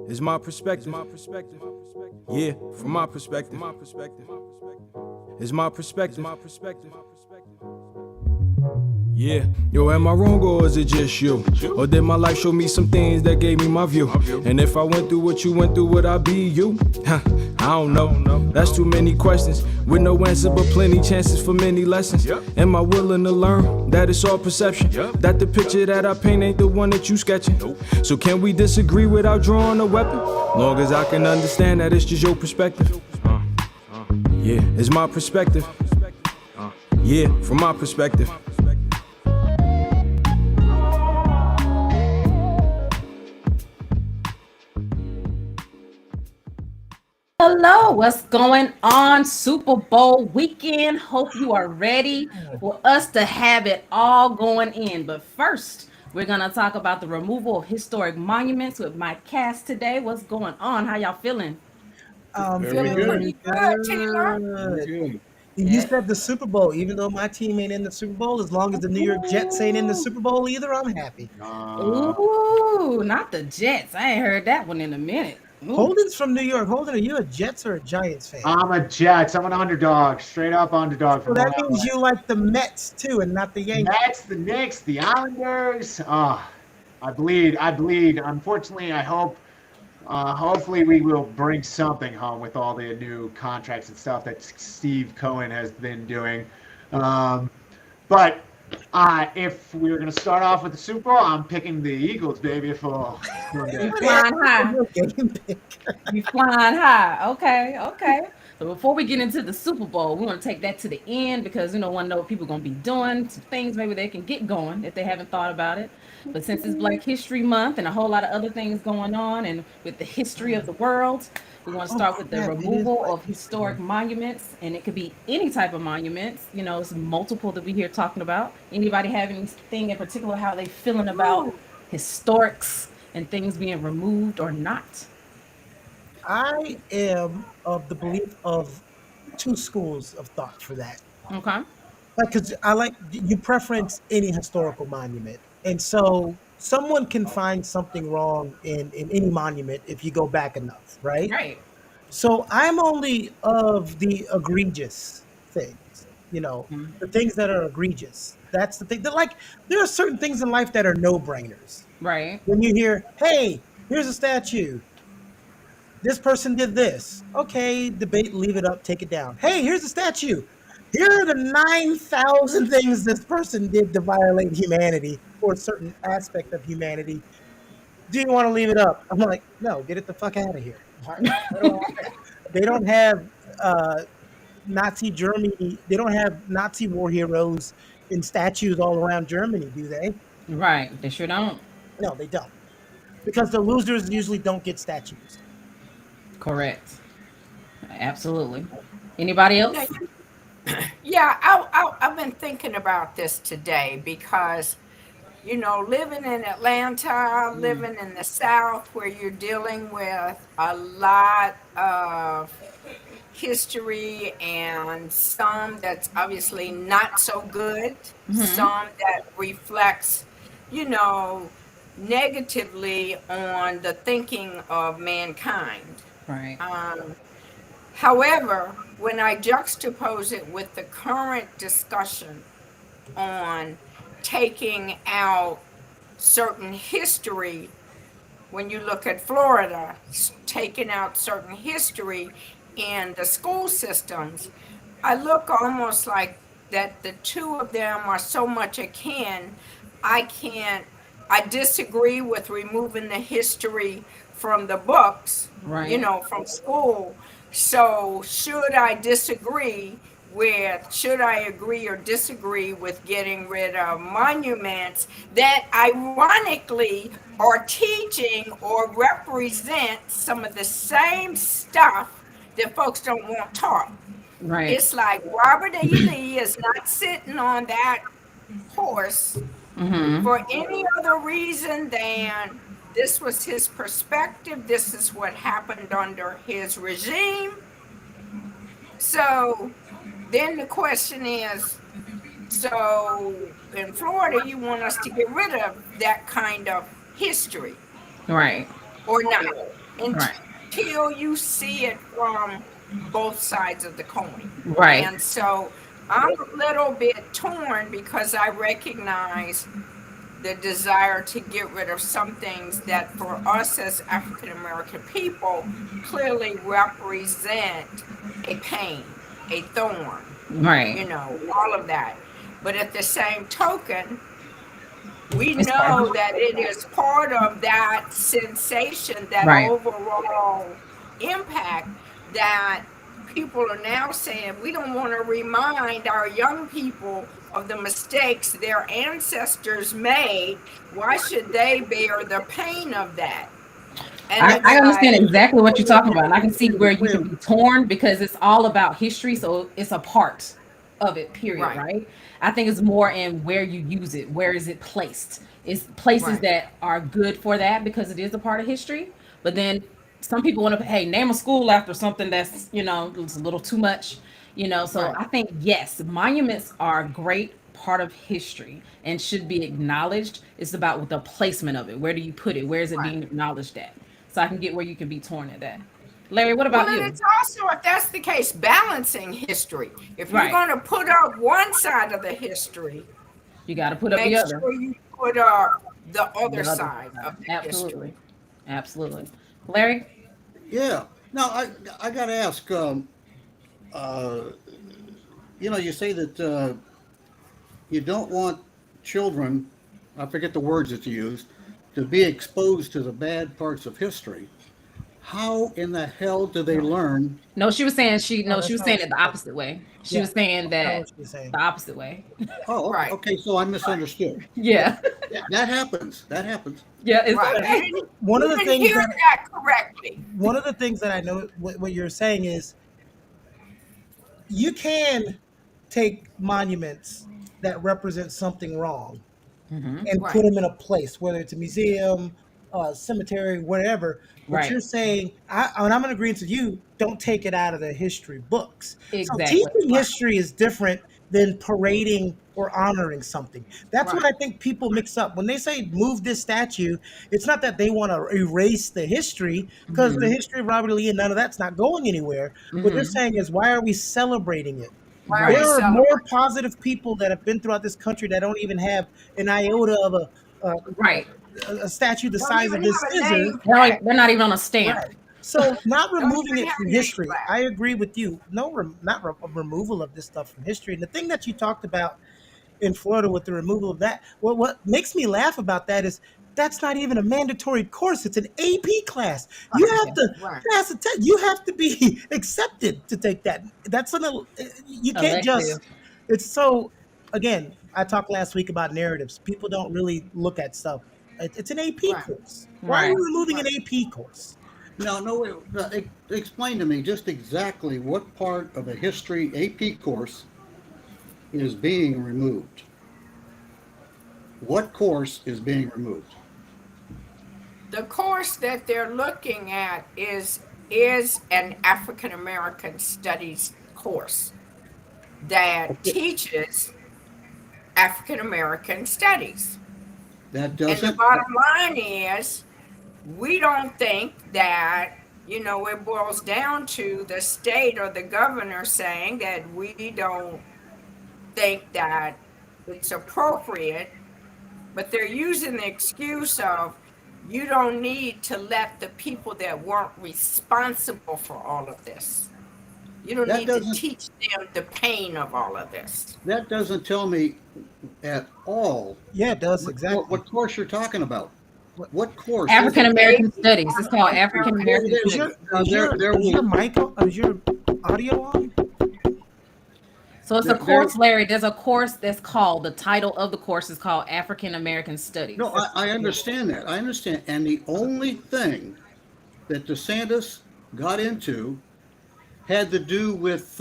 Is my perspective. Yeah, from my perspective. Is my perspective. Yeah, yo, am I wrong or is it just you? Or did my life show me some things that gave me my view? And if I went through what you went through, would I be you? I don't know. That's too many questions with no answer, but plenty chances for many lessons. Am I willing to learn that it's all perception? That the picture that I paint ain't the one that you sketching? So can we disagree without drawing a weapon? Long as I can understand that it's just your perspective. Yeah, it's my perspective. Yeah, from my perspective. Hello, what's going on? Super Bowl weekend. Hope you are ready for us to have it all going in. But first, we're going to talk about the removal of historic monuments with my cast today. What's going on? How y'all feeling? Feeling pretty good, Taylor. Good. You said the Super Bowl, even though my team ain't in the Super Bowl, as long as the New York Jets ain't in the Super Bowl either, I'm happy. Ooh, not the Jets. I ain't heard that one in a minute. Ooh. Holden's from New York. Holden, are you a Jets or a Giants fan? I'm a Jets. I'm an underdog, straight up underdog. So that means you like the Mets too, and not the Yankees. Mets, the Knicks, the Islanders. I bleed. Unfortunately, I hope. Hopefully, we will bring something home with all the new contracts and stuff that Steve Cohen has been doing. But if we were going to start off with the Super Bowl, I'm picking the Eagles, baby. You flying high. You flying high. Okay. So before we get into the Super Bowl, we want to take that to the end because we don't want to know what people are going to be doing, some things maybe they can get going if they haven't thought about it. But since it's Black History Month and a whole lot of other things going on and with the history of the world, we want to start with the removal of historic monuments, and it could be any type of monuments. You know, it's multiple that we here talking about. Anybody have anything in particular how they feeling about historics and things being removed or not? I am of the belief of two schools of thought for that. Okay. Because I like you preference any historical monument, and so someone can find something wrong in any monument if you go back enough, right? Right. So I'm only of the egregious things, the things that are egregious. That's the thing. There are certain things in life that are no brainers. Right. When you hear, "Hey, here's a statue. This person did this." Okay, debate, leave it up, take it down. Hey, here's a statue. Here are the 9,000 things this person did to violate humanity or a certain aspect of humanity. Do you want to leave it up? I'm like, no, get it the fuck out of here. They don't have Nazi Germany. They don't have Nazi war heroes in statues all around Germany, do they? Right. They sure don't. No, they don't. Because the losers usually don't get statues. Correct. Absolutely. Anybody else? I've been thinking about this today because, living in Atlanta, living in the South, where you're dealing with a lot of history and some that's obviously not so good, some that reflects, negatively on the thinking of mankind. Right. However, when I juxtapose it with the current discussion on taking out certain history, when you look at Florida, taking out certain history in the school systems, I look almost like that the two of them are so much akin. I disagree with removing the history from the books, Right. From school. So should I agree or disagree with getting rid of monuments that ironically are teaching or represent some of the same stuff that folks don't want taught? Right. It's like Robert E. Lee is not sitting on that horse for any other reason than this was his perspective. This is what happened under his regime. So then the question is, so in Florida, you want us to get rid of that kind of history Right. or not? Right. until you see it from both sides of the coin. Right. And so I'm a little bit torn because I recognize the desire to get rid of some things that for us as African American people clearly represent a pain, a thorn, Right. all of that. But at the same token, we It's part know that it is part of that sensation, that Right. overall impact that people are now saying we don't want to remind our young people of the mistakes their ancestors made. Why should they bear the pain of that? And it's I understand like, exactly what you're talking about. And I can see where you Wait a can be torn because it's all about history. So it's a part of it, period, Right. right? I think it's more in where you use it. Where is it placed? It's places Right. that are good for that because it is a part of history. But then some people want to, hey, name a school after something that's, it's a little too much, So Right. I think, yes, monuments are a great part of history and should be acknowledged. It's about the placement of it. Where do you put it? Where is it Right. being acknowledged at? So I can get where you can be torn at that. Larry, what Well, about and you? it's also, if that's the case, balancing history. If you're Right. going to put up one side of the history, You got to put up the make other. sure you put up the The other other side side. of the history. Absolutely. Absolutely. Larry? Yeah. Now I got to ask. Uh, you say that you don't want children. I forget the words that you used to be exposed to the bad parts of history. How in the hell do they learn? No, she was saying she that's was not saying what it she the said. opposite way. She Yeah, was saying that's not that what she's saying. the opposite way. Oh, Right. okay. So I misunderstood. Yeah. Yeah. Yeah, that happens. That happens. Yeah, it's Right. okay. One of You the didn't things hear that that correctly. I know what you're saying is you can take monuments that represent something wrong and put Right. them in a place, whether it's a museum, cemetery, whatever. But Right. you're saying, and I'm in agreement with you, don't take it out of the history books. So Exactly. teaching Right. history is different than parading or honoring something. That's what Right. I think people mix up. When they say move this statue, it's not that they want to erase the history, because the history of Robert Lee and none of that's not going anywhere. What they're saying is, why are we celebrating it? Why are we There Right. are more celebrating? positive people that have been throughout this country that don't even have an iota of Right. a statue the Don't size even of this have a scissor. name flag. They're not even on a stamp. Right. So not Don't removing even it have from a name history. flag. I agree with you. No, not a removal of this stuff from history. And the thing that you talked about in Florida with the removal of that, what makes me laugh about that is that's not even a mandatory course. It's an AP class. You have Yeah. to Right. pass a test. You have to be accepted to take that. That's you can't Elective. just. It's so. Again, I talked last week about narratives. People don't really look at stuff. It's an AP Right. course. Why are Right. we removing an Right. AP course? No, no. Explain to me just exactly what part of a history AP course is being removed. What course is being removed? The course that they're looking at is an African American Studies course that Okay. teaches African American studies. That And the doesn't. bottom line is, we don't think that, it boils down to the state or the governor saying that we don't think that it's appropriate, but they're using the excuse of, you don't need to let the people that weren't responsible for all of this. You don't That need to doesn't. teach them the pain of all of this. That doesn't tell me at all Yeah, it does what exactly. course you're talking about. What- What course is African it? American Studies. It's called African There, American Is there, your Studies. is your mic on? Is your audio on? So it's a there, course, Larry. There's a course that's called, the title of the course is called African American Studies. no, I understand that. I understand. And the only thing that DeSantis got into had to do with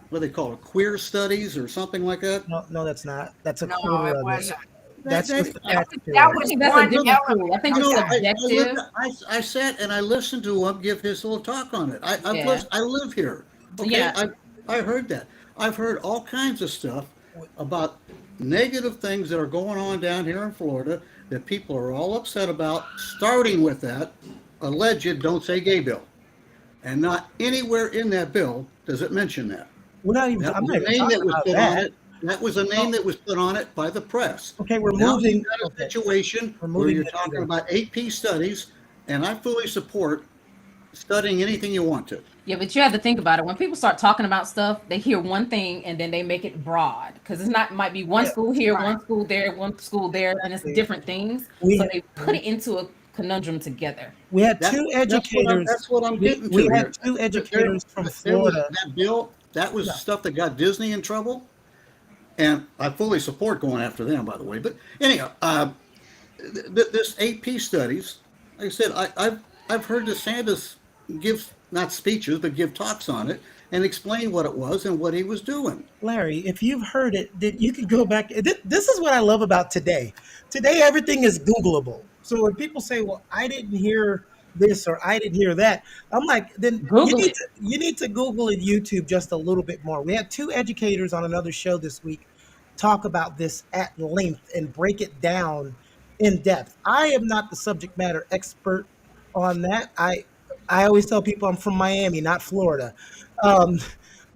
what they call it, queer studies or something like that. No, that's not. That's a No, quarter it of it. wasn't. That's That- just the That statutory. that I was think that's a one different tool. I element think of it's No, that. subjective. I sat and I listened to him give his little talk on it. Yeah. I live here. Okay, Yeah. I heard that. I've heard all kinds of stuff about negative things that are going on down here in Florida that people are all upset about, starting with that alleged "Don't Say Gay" bill, and not anywhere in that bill does it mention that. We're not even. That I'm was not a even name talking that was about put on that. it. That was a name that was put on it by the press. Okay, we're Now moving. you've got a Okay, situation we're where moving you're the talking needle. about AP studies, and I fully support studying anything you want to. Yeah, but you have to think about it. When people start talking about stuff, they hear one thing and then they make it broad because it's not might be one Yeah, school here, right. one school there, one school there, and it's See, different things. We So they put it into a conundrum together. we had That's two that's what I'm educators. that's what I'm getting We to had here. two There, educators from there was Florida. that bill. That was Yeah. stuff that got Disney in trouble, and I fully support going after them. By the way, but anyhow, this AP studies. Like I said, I've heard DeSantis give not speeches but give talks on it and explain what it was and what he was doing. Larry, if you've heard it, then you can go back. This is what I love about today. Today, everything is Googleable. So when people say, "Well, I didn't hear this" or "I didn't hear that," I'm like, then Google it. you need to Google and YouTube just a little bit more. We had two educators on another show this week talk about this at length and break it down in depth. I am not the subject matter expert on that. I always tell people I'm from Miami, not Florida. Um,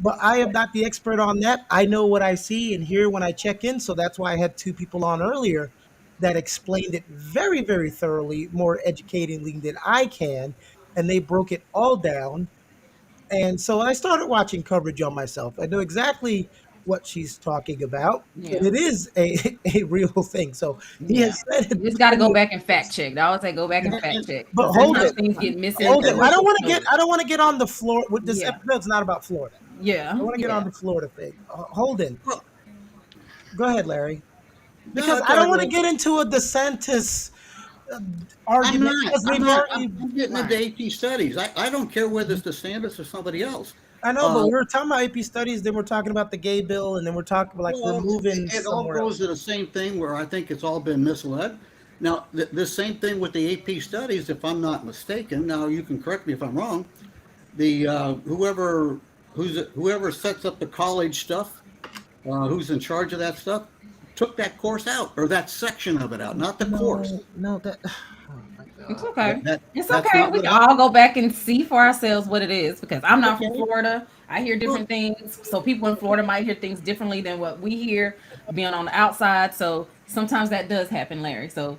but I am not the expert on that. I know what I see and hear when I check in. So that's why I had two people on earlier that explained it very, very thoroughly, more educatingly than I can. And they broke it all down. And so I started watching coverage on myself. I know exactly what she's talking about. Yeah. And it is a real thing. So he Yeah. has said it. You just got to go back and fact check. I always say go back and fact check. But Because hold sometimes it. things get Hold it. I don't want to misunderstood. get on the floor. With this Yeah. episode's not about Florida. Yeah. I want to get yeah. on the Florida thing. Holden, Well, go ahead, Larry. no, Because it's I all don't want to right. get into a DeSantis uh, I'm argument. not. Because I'm we've not. already. I'm getting into AP studies. I don't care whether it's DeSantis or somebody else. I know, but Uh, we were talking about AP studies. Then we're talking about the gay bill, and then we're talking about like Well, removing it all somewhere goes else. to the same thing where I think it's all been misled. Now, the same thing with the AP studies, if I'm not mistaken. Now, you can correct me if I'm wrong. The whoever sets up the college stuff, who's in charge of that stuff, took that course out or that section of it out, not the course. No, that. Oh my It's God. okay. It's That's okay. not We what can happened. all go back and see for ourselves what it is because I'm not from Okay. Florida. I hear different things. So people in Florida might hear things differently than what we hear being on the outside. So sometimes that does happen, Larry. So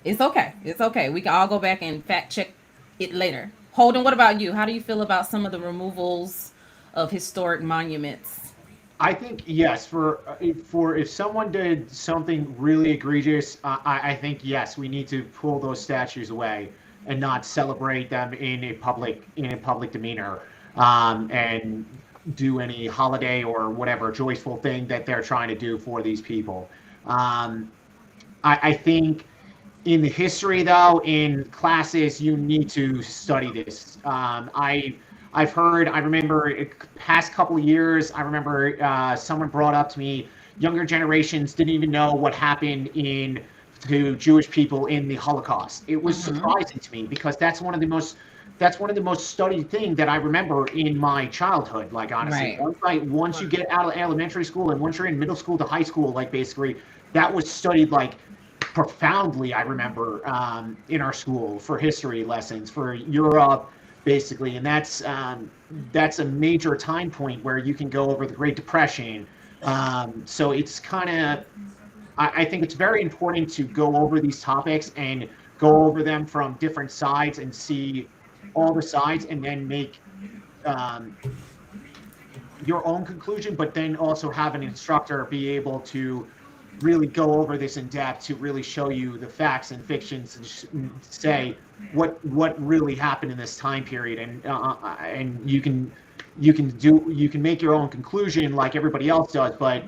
it's okay. It's okay. We can all go back and fact check it later. Holden, what about you? How do you feel about some of the removals of historic monuments? I think yes. For if someone did something really egregious, I think yes, we need to pull those statues away and not celebrate them in a public demeanor, and do any holiday or whatever joyful thing that they're trying to do for these people. I think in the history though, in classes, you need to study this. I've heard, I remember past couple of years, I remember someone brought up to me, younger generations didn't even know what happened to Jewish people in the Holocaust. It was surprising to me because that's one of the most studied thing that I remember in my childhood. Like honestly, Right. once you get out of elementary school and once you're in middle school to high school, like basically that was studied like profoundly. I remember in our school for history lessons for Europe, basically, and that's a major time point where you can go over the Great Depression. So it's kind of I think it's very important to go over these topics and go over them from different sides and see all the sides and then make your own conclusion, but then also have an instructor be able to really go over this in depth to really show you the facts and fictions and say what really happened in this time period, and you can make your own conclusion like everybody else does, but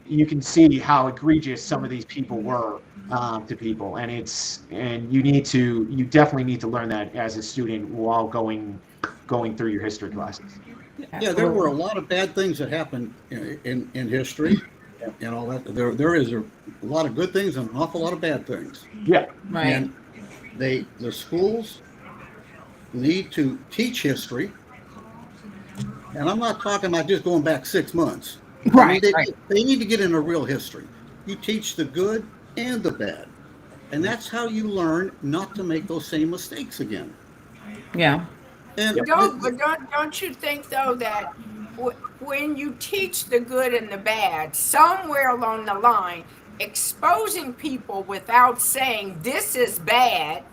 you can see how egregious some of these people were to people, and you definitely need to learn that as a student while going through your history classes. Yeah, there were a lot of bad things that happened in history and all that. There is a lot of good things and an awful lot of bad things. Yeah. Right. And the schools need to teach history. And I'm not talking about just going back 6 months. Right, I mean, right. they need to get into real history. You teach the good and the bad. And that's how you learn not to make those same mistakes again. Yeah. And Don't you think though that when you teach the good and the bad, somewhere along the line, exposing people without saying this is bad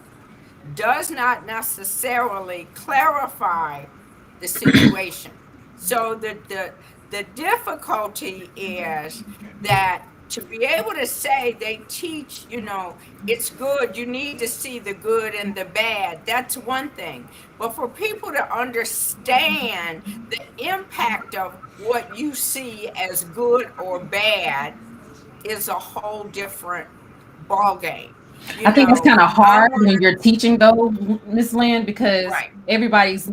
does not necessarily clarify the situation. So the difficulty is that to be able to say they teach, it's good, you need to see the good and the bad, that's one thing. But for people to understand the impact of what you see as good or bad is a whole different ballgame. I think it's kind of I hard want when you're teaching though, Miss Lynn, because right, everybody's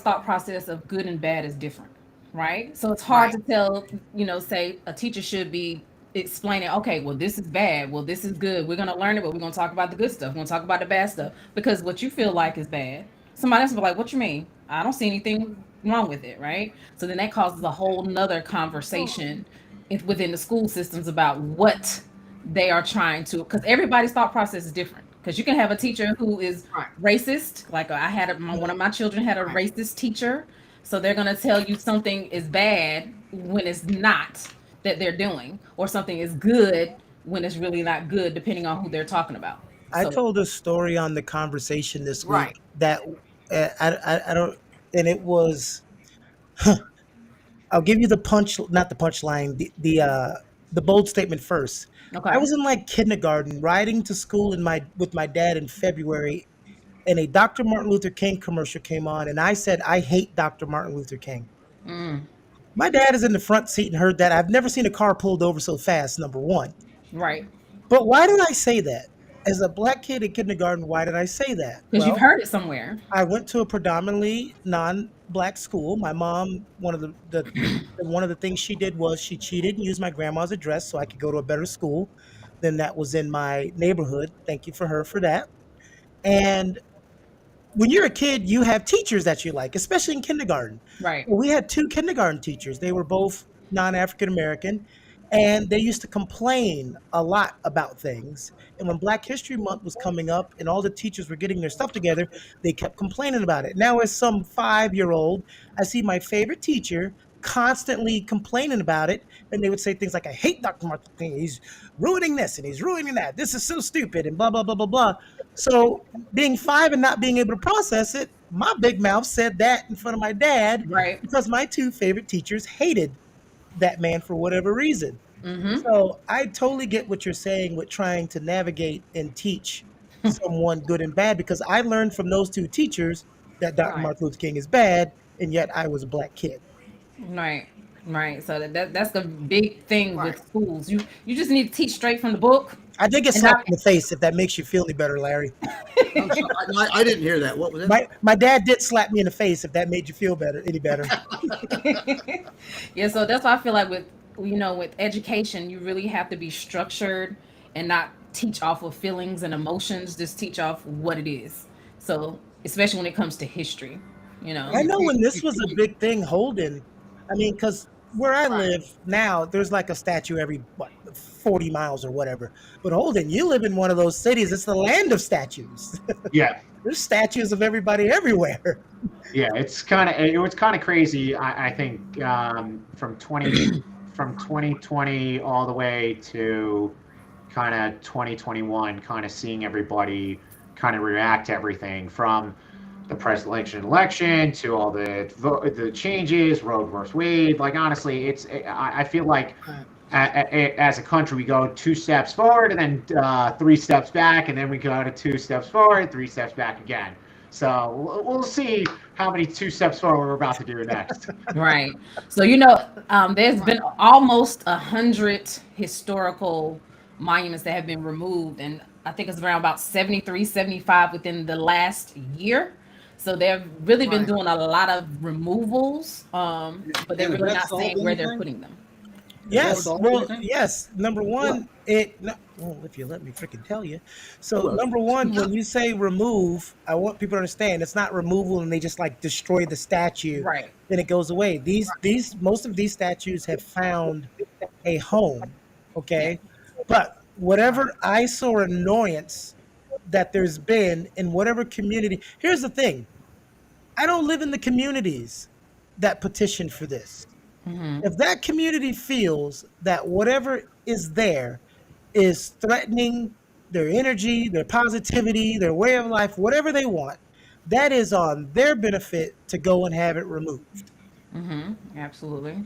thought process of good and bad is different, right? So it's hard right, to tell, say a teacher should be explaining, okay, well, this is bad, well, this is good. We're gonna learn it, but we're gonna talk about the good stuff. We're gonna talk about the bad stuff because what you feel like is bad, somebody else will be like, what you mean? I don't see anything wrong with it, right? So then that causes a whole nother conversation within the school systems about what they are trying to, because everybody's thought process is different. Because you can have a teacher who is right, racist, like I had one of my children had a right. racist teacher, so they're gonna tell you something is bad when it's not that they're doing, or something is good when it's really not good, depending on who they're talking about. I So told a story on the conversation this Right. week that I don't, and it was. I'll give you the punch, not the punchline, the bold statement first. I okay. was in like kindergarten, riding to school with my dad in February, and a Dr. Martin Luther King commercial came on, and I said, I hate Dr. Martin Luther King. Mm, My dad is in the front seat and heard that. I've never seen a car pulled over so fast, number one. right. But why did I say that? As a black kid in kindergarten, why did I say that? Because you've Well, heard it somewhere. I went to a predominantly non-black school. My mom, one of the things she did was she cheated and used my grandma's address so I could go to a better school than that was in my neighborhood. Thank you for her for that. And when you're a kid, you have teachers that you like, especially in kindergarten. Right. Well, we had two kindergarten teachers. They were both non-African American, and they used to complain a lot about things. And when Black History Month was coming up and all the teachers were getting their stuff together, they kept complaining about it. Now, as some 5-year-old, I see my favorite teacher constantly complaining about it, and they would say things like, I hate Dr. Martin King. He's ruining this and he's ruining that. This is so stupid and blah, blah, blah, blah, blah. So being 5 and not being able to process it, my big mouth said that in front of my dad Right. because my two favorite teachers hated that man for whatever reason. Mm-hmm. So I totally get what you're saying with trying to navigate and teach someone good and bad because I learned from those two teachers that Dr. Right. Martin Luther King is bad, and yet I was a black kid. Right. Right. So that's the big thing Right. with schools. You just need to teach straight from the book. I did get And slapped not in the face if that makes you feel any better, Larry. I'm sorry, I didn't hear that. What was that? My dad did slap me in the face if that made you feel any better. yeah, so that's why I feel like with education, you really have to be structured and not teach off of feelings and emotions, just teach off what it is. So especially when it comes to history, you know. I know when this was a big thing, Holden. I mean, because where I Right. live now, there's like a statue every 40 miles or whatever. But Holden, you live in one of those cities. It's the land of statues. Yeah, There's statues of everybody everywhere. yeah, it was kind of crazy. I think from 2020 all the way to kind of 2021, kind of seeing everybody kind of react to everything from the presidential election to all the changes, Roe versus Wade. Like honestly, I feel like as a country we go 2 steps forward and then 3 steps back, and then we go to 2 steps forward, 3 steps back again. So we'll see how many 2 steps forward we're about to do next. Right. So there's been almost 100 historical monuments that have been removed, and I think it's around about 73, 75 within the last year. So they've really been Right. doing a lot of removals, but they're And has really that not solved saying where they're anything? putting them. Yes. solve Well, anything? yes. Number one, well, if you let me freaking tell you. So, Well, number one, when you say remove, I want people to understand it's not removal and they just like destroy the statue, Right. then it goes away. Most of these statues have found a home. Okay. But whatever ICE or annoyance that there's been in whatever community. Here's the thing: I don't live in the communities that petition for this. If that community feels that whatever is there is threatening their energy, their positivity, their way of life, whatever they want, that is on their benefit to go and have it removed. Absolutely.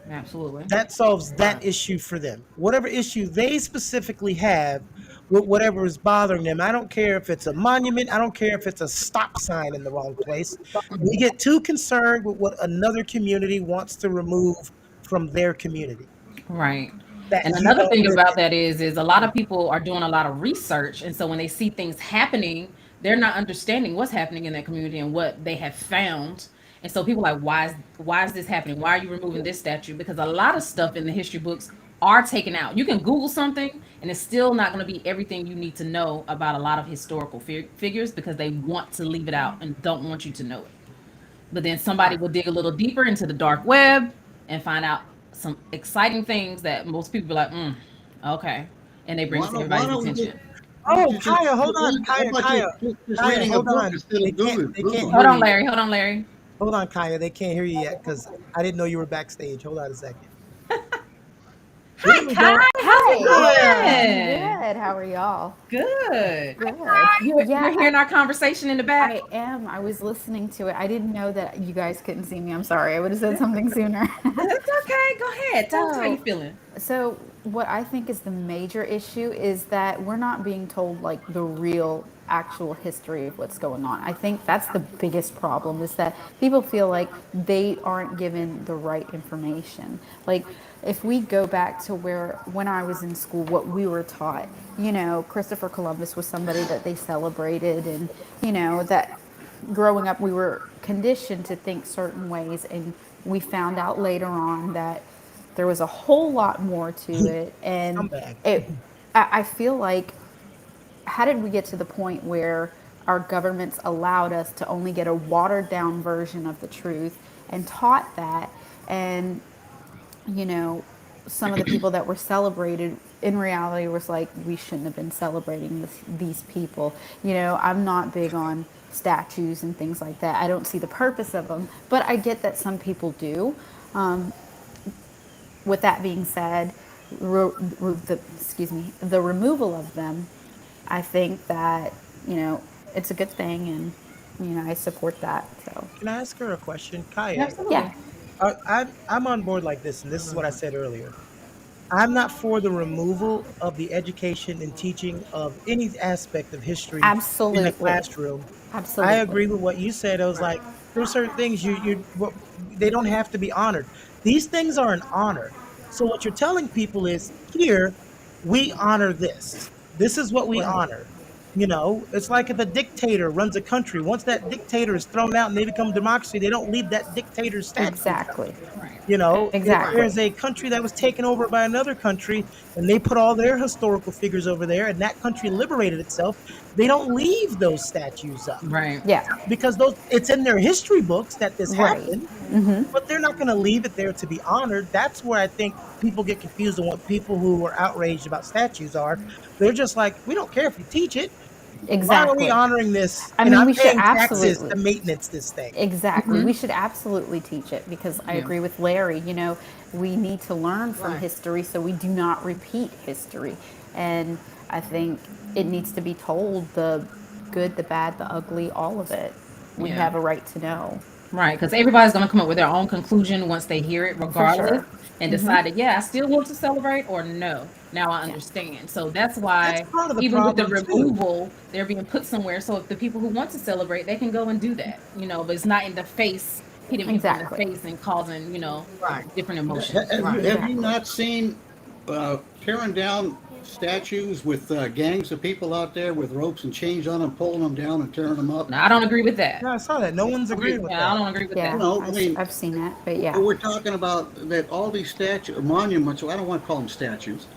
Absolutely. That solves that issue for them. Whatever issue they specifically have with whatever is bothering them. I don't care if it's a monument. I don't care if it's a stop sign in the wrong place. We get too concerned with what another community wants to remove from their community. Right. That And you another don't thing live about in. that is a lot of people are doing a lot of research, and so when they see things happening, they're not understanding what's happening in that community and what they have found. And so people are like, why is this happening? Why are you removing this statue? Because a lot of stuff in the history books are taken out. You can Google something, and it's still not going to be everything you need to know about a lot of historical figures because they want to leave it out and don't want you to know it. But then somebody will dig a little deeper into the dark web and find out some exciting things that most people be like, okay. And they bring it to Why everybody's don't we just, attention. why don't Oh, you just, Kaya, hold on, how Kaya, about Kaya, just Kaya, reading a hold book on. instead They of can't Googling? hear Hold on, you. Larry. Hold on, Larry. Hold on, Kaya. They can't hear you yet because I didn't know you were backstage. Hold on a second. There Hi, we Kai. go. How's Kaya. it Good. How are y'all? going? Good. Good. You're Yeah, hearing our conversation in the back? I am. I was listening to it. I didn't know that you guys couldn't see me. I'm sorry. I would have said something sooner. It's okay. Go ahead. Tell us how you So, feeling. so what I think is the major issue is that we're not being told like the real actual history of what's going on. I think that's the biggest problem is that people feel like they aren't given the right information. Like if we go back to where when I was in school what we were taught, Christopher Columbus was somebody that they celebrated and that growing up we were conditioned to think certain ways and we found out later on that there was a whole lot more to it and Scumbag. I feel like how did we get to the point where our governments allowed us to only get a watered down version of the truth and taught that and you know, some of the people that were celebrated in reality was like, we shouldn't have been celebrating these people. I'm not big on statues and things like that. I don't see the purpose of them, but I get that some people do. With that being said, the removal of them, I think that, it's a good thing and, I support that. So, Can I ask her a question? Kaya, Absolutely. yeah, I'm on board like this, and this is what I said earlier. I'm not for the removal of the education and teaching of any aspect of history in the absolutely. classroom. I Absolutely. agree with what you said. I was like, there's certain things they don't have to be honored. These things are an honor. So what you're telling people is, here, we honor this. This is what we Right. honor. It's like if a dictator runs a country. Once that dictator is thrown out and they become democracy, they don't leave that dictator's statues up. Exactly. Right. If Exactly. there's a country that was taken over by another country and they put all their historical figures over there and that country liberated itself, they don't leave those statues up Right. Yeah. because it's in their history books that this Right. happened, but they're not going to leave it there to be honored. That's where I think people get confused on what people who are outraged about statues are. They're just like, we don't care if you teach it. Why are we Exactly. honoring this? I And mean, I'm we should paying taxes absolutely. to maintenance this thing. Exactly. We should absolutely teach it because I Yeah. agree with Larry. We need to learn from history so we do not repeat history. And I think it needs to be told the good, the bad, the ugly, all of it. We Yeah. have a right to know. Right, because everybody's going to come up with their own conclusion once they hear it, For regardless, sure. and decided, yeah, I still want to celebrate, or no, now I Yeah. understand. So that's That's why, part of the even with the problem too. removal, they're being put somewhere. So if the people who want to celebrate, they can go and do that, but it's not in the face, hitting people in the Exactly. face and causing, Right. different emotions. have Right. you, have you Exactly. not seen tearing down statues with gangs of people out there with ropes and chains on them, pulling them down and tearing them up? No, I don't agree with that. Yeah, I saw that. No one's agreeing with Yeah, I that. don't agree with Yeah, that. No, I mean, I've seen that, but yeah. we're talking about that all these statues, monuments, I don't want to call them statues,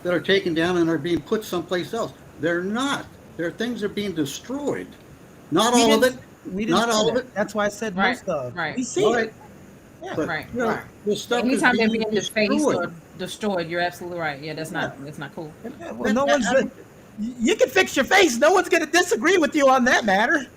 that are taken down and are being put someplace else. They're not. Their things are being destroyed. Not We all of didn't, it. we didn't Not say all of that. it. That's why I said Right, most of. right. We see All it. right. Yeah. But Right. you know, the stuff is Anytime they're being being defaced or destroyed. destroyed. You're absolutely right. Yeah, that's not cool. Well, no one's. You can fix your face. No one's going to disagree with you on that matter.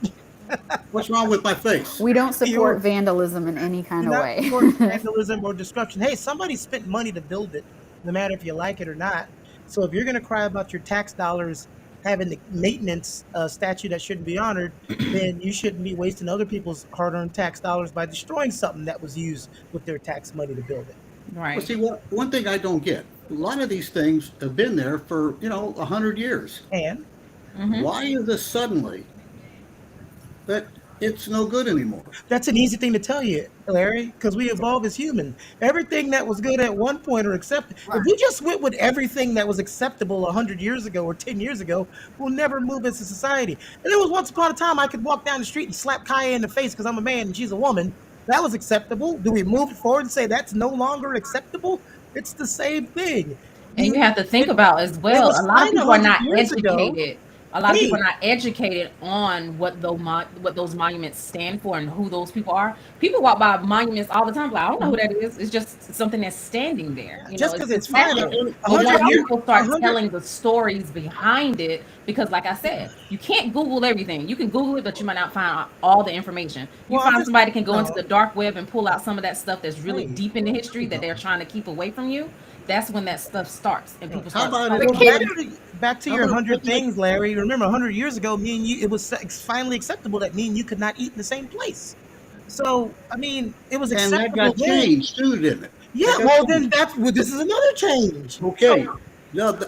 What's wrong with my face? We don't support You're- vandalism in any kind of Not way. for vandalism or destruction. Hey, somebody spent money to build it, no matter if you like it or not. So if you're going to cry about your tax dollars having the maintenance statute that shouldn't be honored, then you shouldn't be wasting other people's hard-earned tax dollars by destroying something that was used with their tax money to build it. Right. Well, see, one thing I don't get, a lot of these things have been there for, 100 years. And Why is this suddenly that it's no good anymore? that's an easy thing to tell you, Larry, because we evolve as human. Everything that was good at one point or accepted. If we just went with everything that was acceptable 100 years ago or 10 years ago, we'll never move as a society. And there was once upon a time I could walk down the street and slap Kaya in the face because I'm a man and she's a woman. That was acceptable. Do we move forward and say that's no longer acceptable? It's the same thing. And you have to think about as well, was a lot of fine people are 100 not years ago. educated. A lot of Hey. people are not educated on what those monuments stand for and who those people are. People walk by monuments all the time, like, I don't know who that is. It's just something that's standing there. Just 'cause it's fine. fine. But 100 once years- people start 100 telling the stories behind it, because like I said, you can't Google everything. You can Google it, but you might not find all the information. You Well, I find just- somebody can go no. into the dark web and pull out some of that stuff that's really Hey. deep in the history that they're trying to keep away from you. That's when that stuff starts and people How start. about talking it- about Well, back to How your about 100 let's make- things, Larry. Remember, 100 years ago, me and you, it was finally acceptable that me and you could not eat in the same place. So, I mean, it was And acceptable. that got then. changed too, didn't it? Yeah, That got well, changed. then this is another change. Okay. No,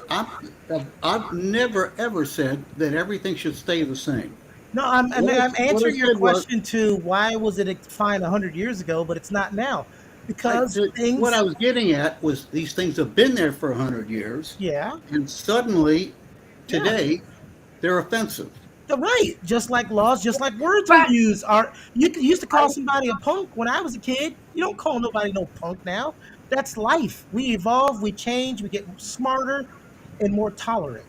I've never ever said that everything should stay the same. No, I'm What I answering your said was- question to why was it fine 100 years ago, but it's not now. Because things. What I was getting at was these things have been there for 100 years, Yeah, and suddenly, today, they're offensive. they're right. Just like laws, just like words But- we use. You used to call somebody a punk when I was a kid. You don't call nobody no punk now. That's life. We evolve, we change, we get smarter and more tolerant.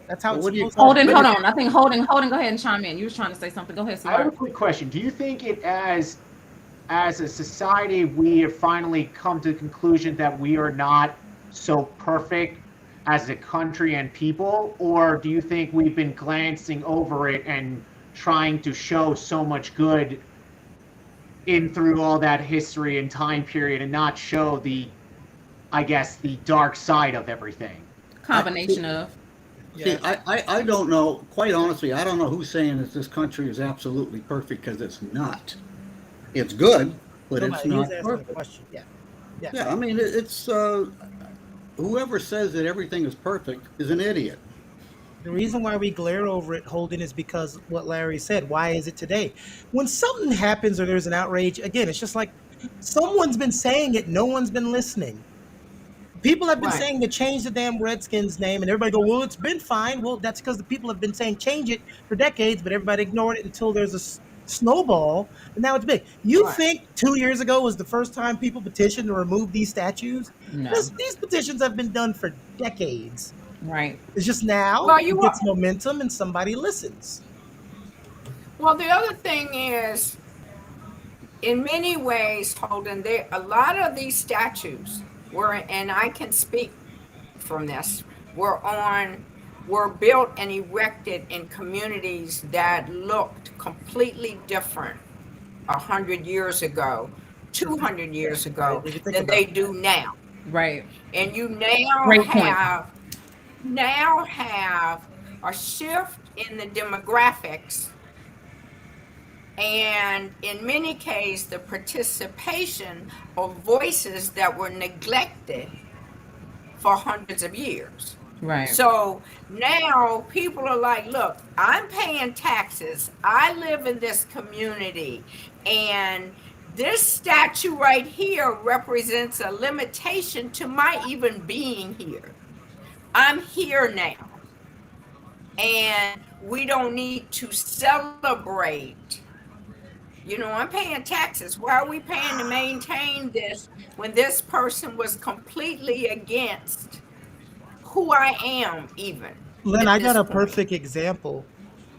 That's how Well, it's what do you supposed call to Holden, be. hold on. I think Holden, go ahead and chime in. You was trying to say something. Go ahead, I have a sweetheart. quick question. Do you think it as a society we have finally come to the conclusion that we are not so perfect as a country and people, or do you think we've been glancing over it and trying to show so much good in through all that history and time period and not show the dark side of everything? Combination of. See, I don't know, quite honestly, I don't know who's saying that this country is absolutely perfect, because it's not. It's good, but it's Somebody was not asking a perfect. question. Yeah. Yeah, I mean, it's whoever says that everything is perfect is an idiot. The reason why we glare over it, Holden, is because what Larry said. Why is it today? When something happens or there's an outrage, again, it's just like someone's been saying it, no one's been listening. People have been Right. saying to change the damn Redskins name, and everybody go, well, it's been fine. Well, that's because the people have been saying change it for decades, but everybody ignored it until there's a snowball, and now it's big. You Right. think 2 years ago was the first time people petitioned to remove these statues? No. These petitions have been done for decades. Right. It's just now Well, it you gets momentum and somebody listens. Well, the other thing is, in many ways, Holden, a lot of these statues were, and I can speak from this, were built and erected in communities that looked completely different 100 years ago, 200 years ago Right, if you think than about they it. do now. Right. And you now Great point. have a shift in the demographics, and in many cases the participation of voices that were neglected for hundreds of years. Right. So now people are like, look, I'm paying taxes. I live in this community. And this statue right here represents a limitation to my even being here. I'm here now. And we don't need to celebrate. You know, I'm paying taxes. Why are we paying to maintain this when this person was completely against who I am, even? Len, at I got this a point? perfect example.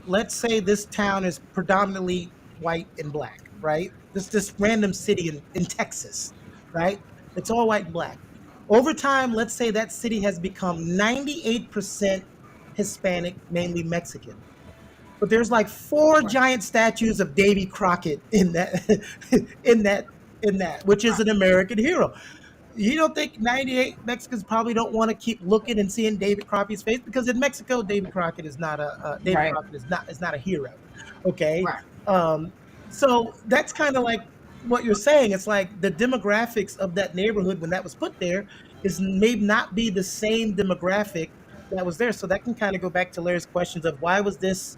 Let's say this town is predominantly white and black, right? This random city in Texas, right? It's all white and black. Over time, let's say that city has become 98% Hispanic, mainly Mexican. But there's like four Right. giant statues of Davy Crockett in that in that in that, which is an American hero. You don't think 98 Mexicans probably don't want to keep looking and seeing David Crockett's face, because in Mexico, David Crockett is not David Right. Crockett is not a hero. Okay, Right. um, so that's kind of like what you're saying. It's like the demographics of that neighborhood when that was put there is may not be the same demographic that was there. So that can kind of go back to Larry's questions of why was this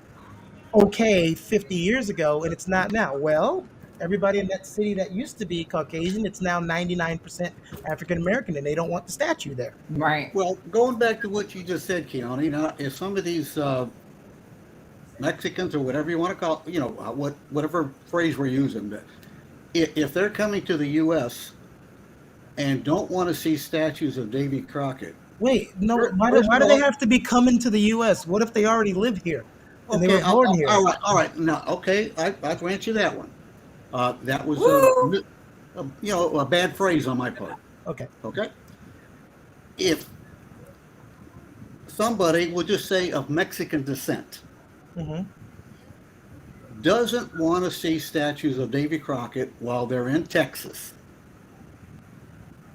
okay 50 years ago and it's not now. Well, everybody in that city that used to be Caucasian, it's now 99% African American, and they don't want the statue there. Right. Well, going back to what you just said, Keone, now if some of these Mexicans or whatever you want to call, whatever phrase we're using, but if they're coming to the U.S. and don't want to see statues of Davy Crockett, Wait, no, why first do of they all, have to be coming to the U.S.? What if they already live here and they okay, were born here? all right, no, okay, I grant you that one. That was Woo! a bad phrase on my part. Okay. Okay, if somebody, we'll just say of Mexican descent, Hmm. doesn't want to see statues of Davy Crockett while they're in Texas,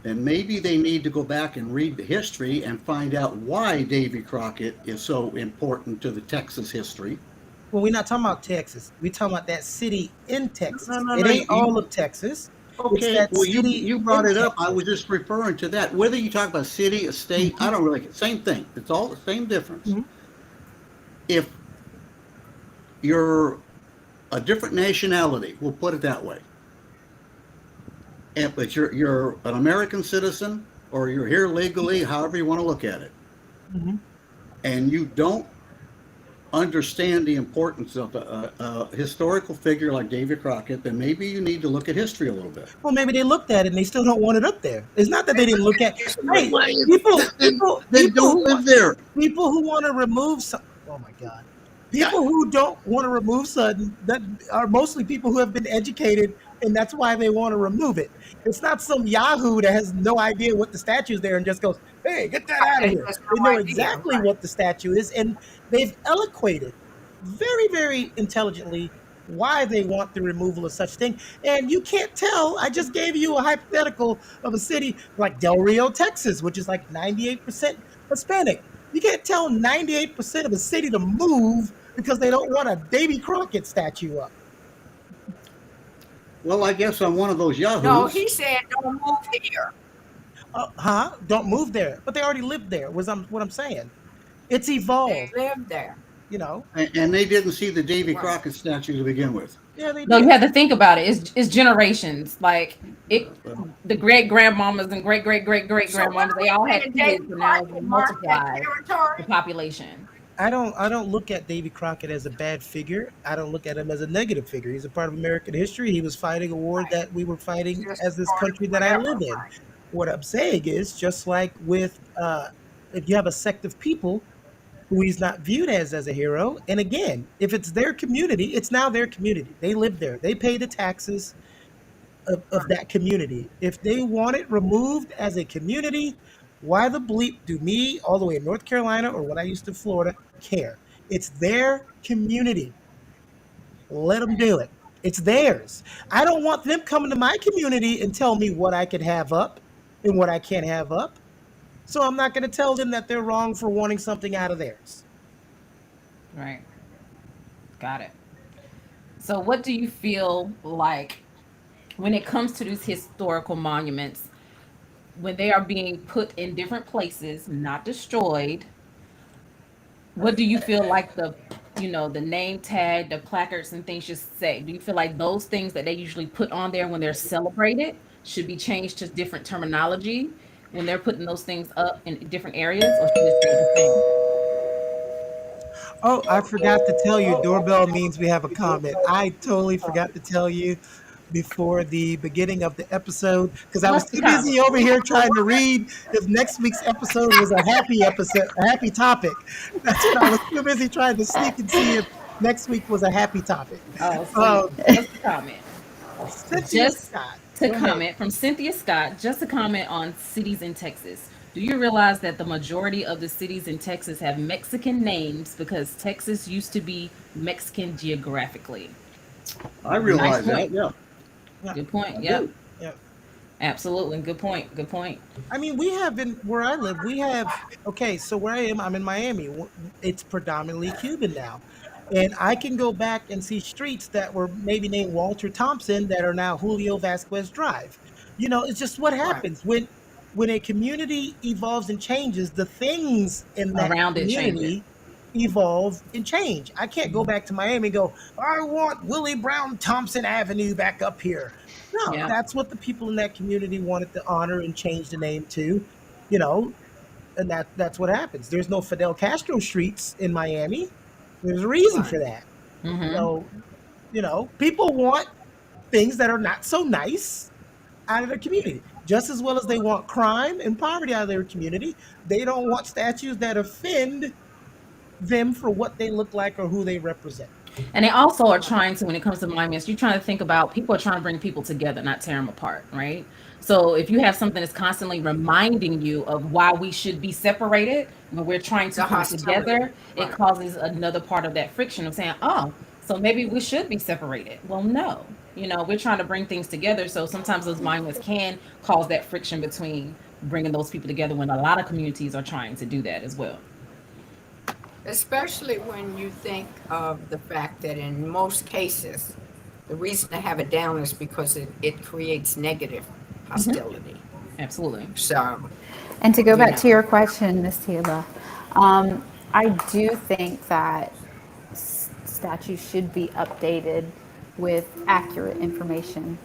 then maybe they need to go back and read the history and find out why Davy Crockett is so important to the Texas history. Well, we're not talking about Texas. We're talking about that city in Texas. No, It ain't all of Texas. It's Okay, that well, city you brought in it up. I Texas. was just referring to that. Whether you talk about city, a state, I don't really, same thing. It's all the same difference. Mhm. If you're a different nationality, we'll put it that way, but you're an American citizen or you're here legally, however you want to look at it, Mhm. and you don't understand the importance of a historical figure like David Crockett, then maybe you need to look at history a little bit. Well, maybe they looked at it and they still don't want it up there. It's not that they didn't look at. Hey, Why? people, Then, people, then people don't who live there. people who want to remove some. Oh my God. People who don't want to remove something that are mostly people who have been educated, and that's why they want to remove it. It's not some Yahoo that has no idea what the statue is there and just goes, "Hey, get that out of Right, here." has They no know idea. exactly Right. what the statue is, and they've eloquated very, very intelligently why they want the removal of such thing. And you can't tell. I just gave you a hypothetical of a city like Del Rio, Texas, which is like 98% Hispanic. You can't tell 98% of a city to move because they don't want a Davy Crockett statue up. Well, I guess I'm one of those No, yahoos. he said don't move here. Don't move there. But they already lived there, what I'm saying. It's They evolved, live there. you know. And they didn't see the Davy Right. Crockett statue to begin with. Yeah, they No, you did. have to think about it. It's generations. Like it, the great grandmamas and great So what grandmamas, are they we all had saying? kids, David and now Crockett it marked that multiplied the territory? population. I don't look at Davy Crockett as a bad figure. I don't look at him as a negative figure. He's a part of American history. He was fighting a war Right. that we were fighting Just as this part of country that I whatever. live in. Right. What I'm saying is just like with if you have a sect of people who he's not viewed as a hero, and again, if it's their community, it's now their community. They live there. They pay the taxes of that community. If they want it removed as a community, why the bleep do me all the way in North Carolina or when I used to Florida care? It's their community. Let them do it. It's theirs. I don't want them coming to my community and tell me what I could have up and what I can't have up. So I'm not going to tell them that they're wrong for wanting something out of theirs. Right. Got it. So, what do you feel like when it comes to these historical monuments, when they are being put in different places, not destroyed? What do you feel like the name tag, the placards and things should say? Do you feel like those things that they usually put on there when they're celebrated should be changed to different terminology when they're putting those things up in different areas, or should it stay the same? Oh, I forgot to tell you, doorbell means we have a comment. I totally forgot to tell you before the beginning of the episode because I was What's the too busy comment? over here trying to read if next week's episode was a happy episode, a happy topic. That's what I was too busy trying to sneak and see if next week was a happy topic. Oh, Um, sweet. What's the comment? Cynthia Just Scott. To Go ahead. comment from Cynthia Scott, just a comment on cities in Texas. Do you realize that the majority of the cities in Texas have Mexican names because Texas used to be Mexican geographically? I Nice realize that. point. Yeah, Yeah, Good point. I Yep. do. yeah. Absolutely. Good point. Good point. I mean, we have been where I live. We have okay. So where I am, I'm in Miami. It's predominantly Cuban now, and I can go back and see streets that were maybe named Walter Thompson that are now Julio Vasquez Drive. It's just what Right. happens when a community evolves and changes. The things in that Around it changes. community evolve and change. I can't go back to Miami and go, I want Willie Brown Thompson Avenue back up here. No, Yeah. that's what the people in that community wanted to honor and change the name to, you know, and that's what happens. There's no Fidel Castro streets in Miami. There's a reason Right. for that. Mm-hmm. So, people want things that are not so nice out of their community, just as well as they want crime and poverty out of their community. They don't want statues that offend them for what they look like or who they represent. And they also are trying to, when it comes to monuments, you're trying to think about people are trying to bring people together, not tear them apart, right? So if you have something that's constantly reminding you of why we should be separated when we're trying to The come hostility. together, it Right. causes another part of that friction of saying, oh, so maybe we should be separated. Well, no, we're trying to bring things together. So sometimes those monuments can cause that friction between bringing those people together when a lot of communities are trying to do that as well. Especially when you think of the fact that in most cases, the reason to have it down is because it creates negative hostility. Absolutely. So, And to go you back to know, your question, Miss Tila, I do think that statues should be updated with accurate information,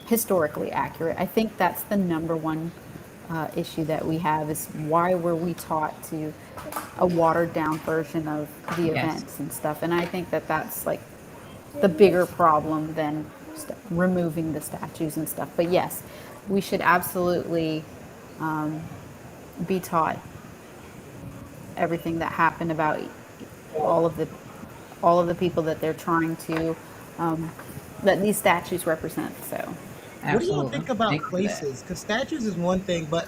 historically accurate. I think that's the number one issue that we have is why were we taught to a watered down version of the Yes. events and stuff. And I think that that's like the bigger problem than removing the statues and stuff. But yes, we should absolutely be taught everything that happened about all of the all of the people that they're trying to that these statues represent. So What do y'all Absolutely. think about Thank you for that. places? Because statues is one thing, but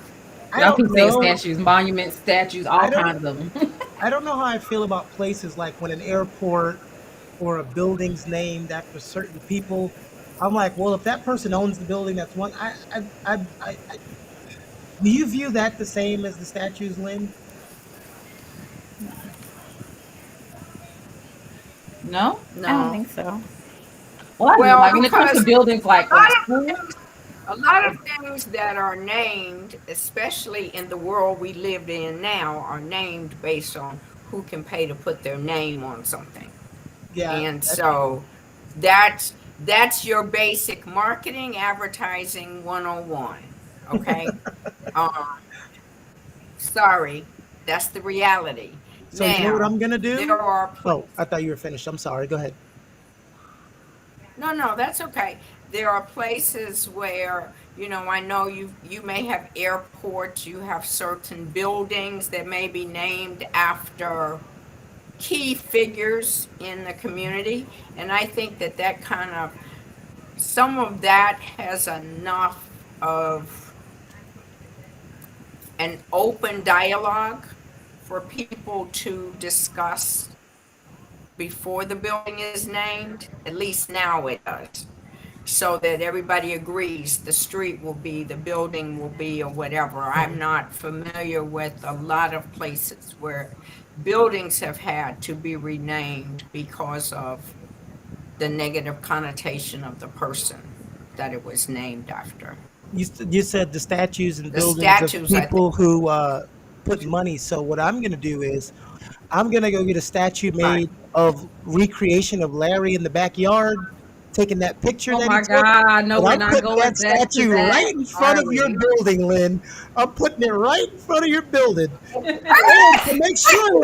I Y'all don't keep saying know. statues, monuments, statues, all I don't. kinds of them. I don't know how I feel about places like when an airport or a building's named after certain people. I'm like, well, if that person owns the building, that's one. Do you view that the same as the statues, Lynn? No? I don't no. think so. Well, I do. Well, Like when it comes to because buildings a like lot of schools. things, a lot of things that are named, especially in the world we live in now, are named based on who can pay to put their name on something. Yeah, And that's true. so that's your basic marketing advertising 101. Okay? Um, sorry, that's the reality. So you know what Now, I'm gonna there do? are Oh, places. I thought you were finished. I'm sorry. Go ahead. No, no, that's okay. There are places where, I know you may have airports, you have certain buildings that may be named after key figures in the community. And I think that kind of, some of that has enough of an open dialogue for people to discuss before the building is named. At least now it does. So that everybody agrees the street will be, the building will be, or whatever. I'm not familiar with a lot of places where buildings have had to be renamed because of the negative connotation of the person that it was named after. You said the statues and The buildings of statues, I think. people who put money. So what I'm gonna do is I'm gonna go get a statue Right. made of recreation of Larry in the backyard, taking that picture Oh that he my took, God. No, and we're I'm not putting going that back to statue that. right in front Are of your we? building, Lynn. I'm putting it right in front of your building. And to make sure,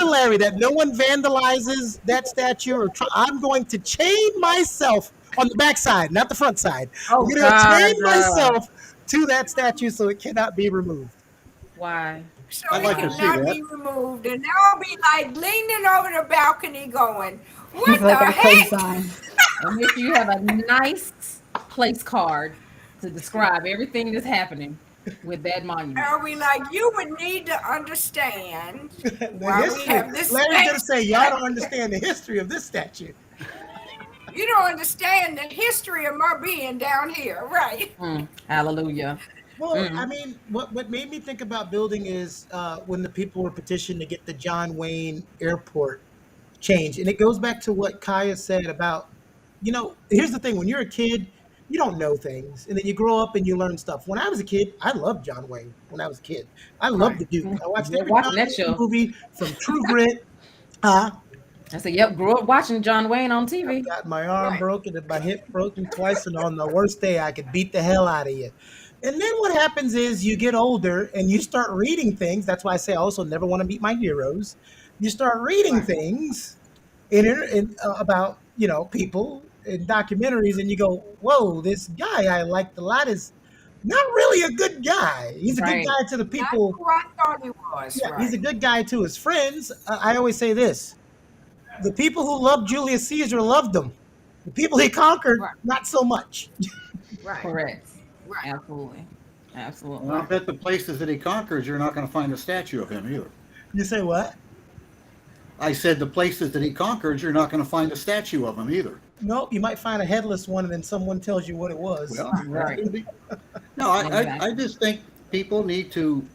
Larry, No! that no one vandalizes that statue I'm going to chain myself on the back side, not the front side. I'm Oh going to chain God. myself to that statue so it cannot be removed. Why? So I'd it like to see Why? cannot that. be removed. And I'll be like leaning over the balcony going, What like the a code heck? sign. And make sure you have a nice place card to describe everything that's happening with that monument. Are we like, you would need to understand The why we history. have this Larry's gonna say y'all don't statue. understand the history of this statue. You don't understand the history of my being down here, right? Hallelujah. Well, I mean, what made me think about building is when the people were petitioned to get the John Wayne Airport changed, and it goes back to what Kaya said about, here's the thing: when you're a kid, you don't know things, and then you grow up and you learn stuff. When I was a kid, I loved John Wayne. When I was a kid, I loved Right. the Duke. I watched Grew up every John watching that Wayne show. movie from True Grit. Uh, I said, yep, grew up watching John Wayne on I've TV. got my arm Right. broken and my hip broken twice, and on the worst day, I could beat the hell out of you. And then what happens is you get older and you start reading things. That's why I say I also never want to meet my heroes. You start reading Right. things about people in documentaries, and you go, "Whoa, this guy I liked a lot is not really a good guy. He's a good Right. guy to the Not people. who I thought he was, Yeah, he's a right? good guy to his friends." I always say this: the people who loved Julius Caesar loved him. The people he conquered, Right. not so much. Right. Correct. Right. Absolutely. Absolutely. And I bet the places that he conquers, you're not going to find a statue of him either. You say what? I said the places that he conquered, you're not going to find a statue of him either. Nope, you might find a headless one, and then someone tells you what it was. Well, Right. no, I Exactly. just think people need to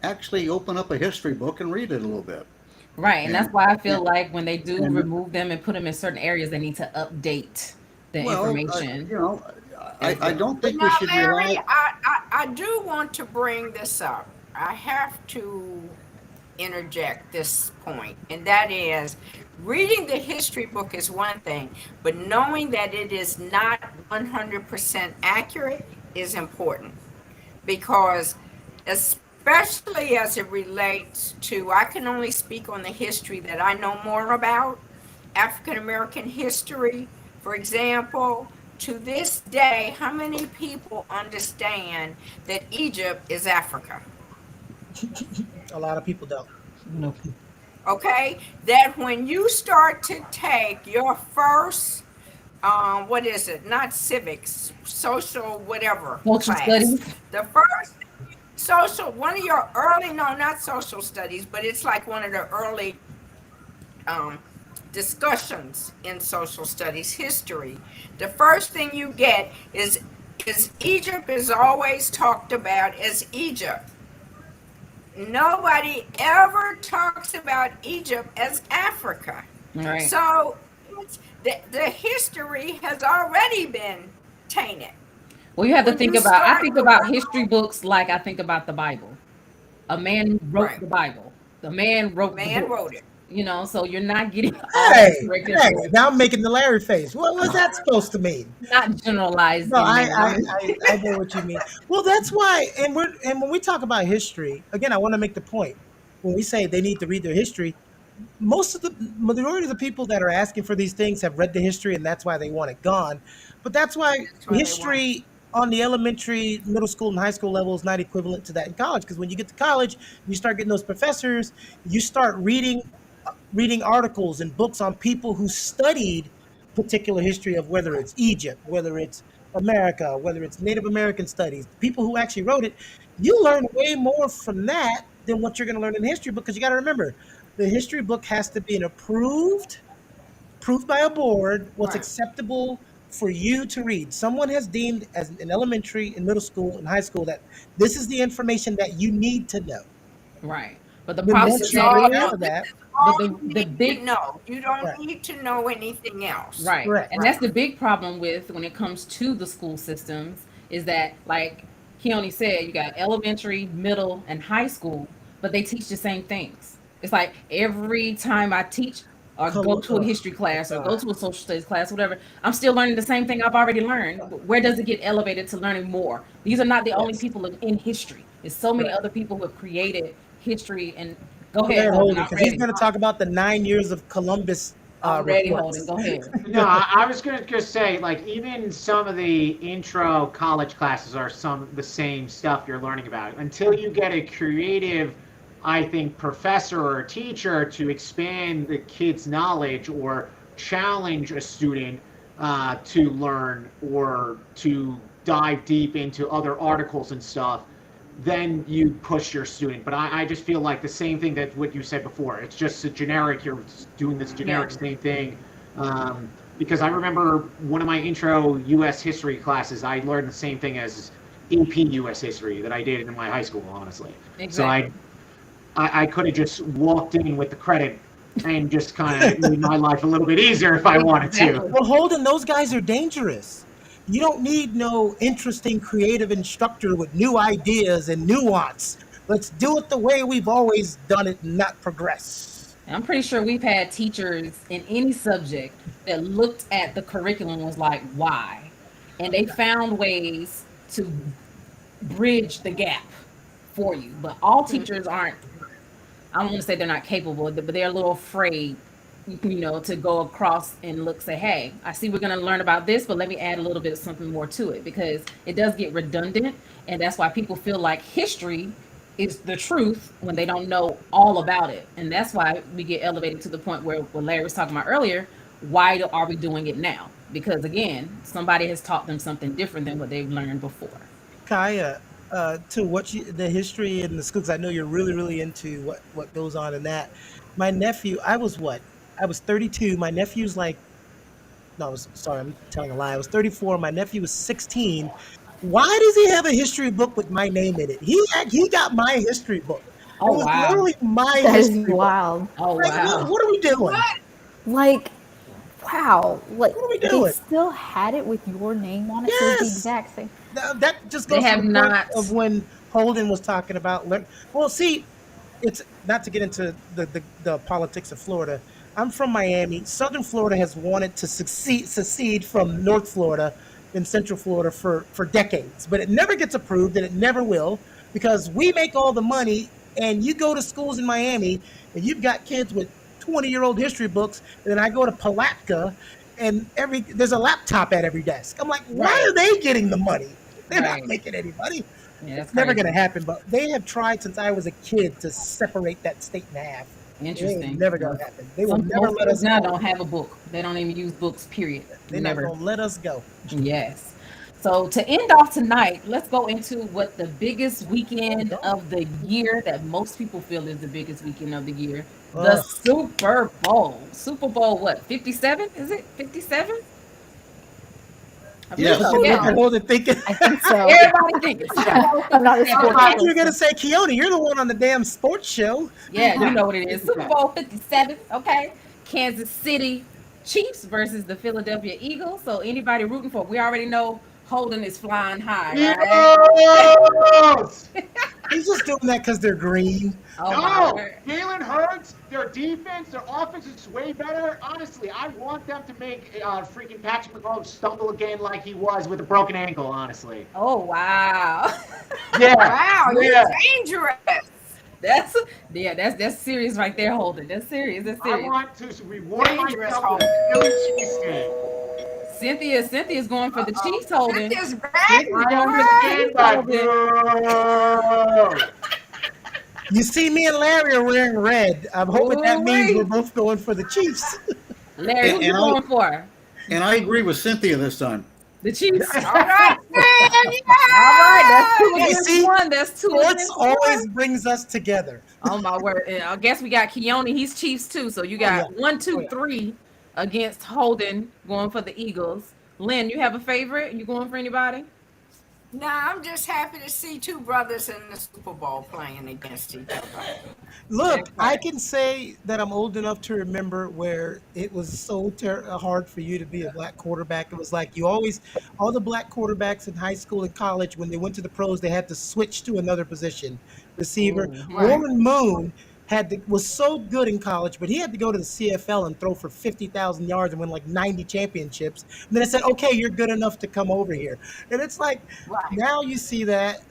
actually open up a history book and read it a little bit. Right. And that's why I feel like when they do and- remove them and put them in certain areas, they need to update the information. I don't think we Now, should Larry, rely. I do want to bring this up. I have to interject this point, and that is reading the history book is one thing, but knowing that it is not 100% accurate is important, because especially as it relates to, I can only speak on the history that I know more about, African American history, for example. To this day, how many people understand that Egypt is Africa? A lot of people don't. No. Okay, that when you start to take your first, what is it? Not civics, social, whatever Social class. studies. The first social, one of your early, no, not social studies, but it's like one of the early discussions in social studies history. The first thing you get is Egypt is always talked about as Egypt. Nobody ever talks about Egypt as Africa. Right. So the history has already been tainted. Well, you have to when think you about, I start think to about work history books like I think about the Bible. A man wrote Right. the Bible. The man wrote the Man book. wrote it. So you're not getting all Hey, the correct hey, information. now I'm making the Larry face. What was that supposed to mean? Not generalizing. No, I man. know what you mean. Well, that's why, and when we talk about history, again, I want to make the point. When we say they need to read their history, most of the majority of the people that are asking for these things have read the history, and that's why they want it gone. But that's why That's why they history on the elementary, middle school, and high school level is not equivalent to that in college. Because when you get to college, you start getting those professors, you start reading articles and books on people who studied particular history of whether it's Egypt, whether it's America, whether it's Native American studies, people who actually wrote it. You learn way more from that than what you're going to learn in history, because you got to remember the history book has to be approved by a board, what's Right. acceptable for you to read. Someone has deemed as in elementary, in middle school, and high school that this is the information that you need to know. Right. But the Then problem once is you that break it out is of that, All But you the need big- to know. You don't Right. need to know anything else. right. Correct. And that's the big problem with when it comes to the school systems is that, like Keone said, you got elementary, middle, and high school, but they teach the same things. It's like every time I teach or go to a history class or go to a social studies class, whatever, I'm still learning the same thing I've already learned. But where does it get elevated to learning more? These are not the only Yes. people in history. There's so many Right. other people who have created history. And go Go ahead, ahead, Holden, Holden, I'm because he's ready. going to talk about the 9 years of Columbus I'm ready, reports. Holden. Go ahead. No, I was going to say, like, even some of the intro college classes are some of the same stuff you're learning about. Until you get a creative, I think, professor or teacher to expand the kid's knowledge or challenge a student to learn or to dive deep into other articles and stuff, then you push your student. But I just feel like the same thing that what you said before. It's just a generic. You're doing this generic same thing. Because I remember one of my intro U.S. history classes, I learned the same thing as AP U.S. history that I did in my high school, honestly. Exactly. So I could have just walked in with the credit and just kind of made my life a little bit easier if I wanted to. Well, Holden, those guys are dangerous. You don't need no interesting, creative instructor with new ideas and nuance. Let's do it the way we've always done it and not progress. I'm pretty sure we've had teachers in any subject that looked at the curriculum and was like, why? And they found ways to bridge the gap for you. But all teachers aren't, I don't want to say they're not capable, but they're a little afraid, to go across and look, say, hey, I see we're going to learn about this, but let me add a little bit of something more to it, because it does get redundant. And that's why people feel like history is the truth when they don't know all about it. And that's why we get elevated to the point where what Larry was talking about earlier, why are we doing it now? Because again, somebody has taught them something different than what they've learned before. Kaya, to the history and the schools, I know you're really, really into what goes on in that. My nephew, I was 32. My nephew's like, no, sorry, I'm telling a lie. I was 34. My nephew was 16. Why does he have a history book with my name in it? He got my history book. Oh, it was wow. literally my That is history book. wild. Oh, Like, wow. what are we doing? Like, wow. Like, What are we they doing? still had it with your name on it, so it's the Yes. exact same. That just They goes to have the point not. of when Holden was talking about. Well, see, it's not to get into the politics of Florida. I'm from Miami. Southern Florida has wanted to secede from North Florida and Central Florida for decades, but it never gets approved, and it never will, because we make all the money. And you go to schools in Miami, and you've got kids with 20-year-old history books, and then I go to Palatka, and there's a laptop at every desk. I'm like, why Right. are they getting the money? They're Right. not making any money. Yeah, that's It's never crazy. going to happen. But they have tried since I was a kid to separate that state in half. It Interesting. ain't never going to happen. They will Some never most let us schools now go. don't have a book. They don't even use books, period. They're not Never. going to let us go. Yes. So to end off tonight, let's go into what the biggest weekend of the year that most people feel is the biggest weekend of the year. The Ugh. Super Bowl. Super Bowl what? 57? Is it 57? I believe Yes. so, Look yeah. at Holden thinking. I think so. Everybody thinks. I'm not a I sports thought you were person. going to say, Keone, you're the one on the damn sports show. Yeah, you know what it is. Super Bowl 57, okay? Kansas City Chiefs versus the Philadelphia Eagles. So anybody rooting for, we already know Holden is flying high, right? Eagles! He's just doing that because they're green. Oh, my No, word. Jalen Hurts, their defense, their offense is way better. Honestly, I want them to make freaking Patrick Mahomes stumble again like he was with a broken ankle, honestly. Oh, wow. Yeah. Wow, yeah. you're dangerous. That's serious right there, Holden. That's serious. That's I serious. want to reward Dangerous, myself with a Philly cheesesteak. Cynthia's going for the Chiefs, Holden. Cynthia's back. I understand that. Boo. You see, me and Larry are wearing red. I'm hoping that means Ooh-wee. we're both going for the Chiefs. Larry, who you And I'll- going for? And I agree with Cynthia this time. The Chiefs. All right, man. All right, that's two Hey, against see, one. That's two Sports against one. always brings us together. Oh my word! And I guess we got Keone. He's Chiefs too. So you got yeah. 1, 2, Oh, yeah. 3 against Holden going for the Eagles. Lynn, you have a favorite? You going for anybody? Nah, I'm just happy to see two brothers in the Super Bowl playing against each other. Look, I can say that I'm old enough to remember where it was so hard for you to be a black quarterback. It was like all the black quarterbacks in high school and college, when they went to the pros, they had to switch to another position, receiver. Right. Warren Moon was so good in college, but he had to go to the CFL and throw for 50,000 yards and win like 90 championships. And then I said, okay, you're good enough to come over here. And it's like, now you see that.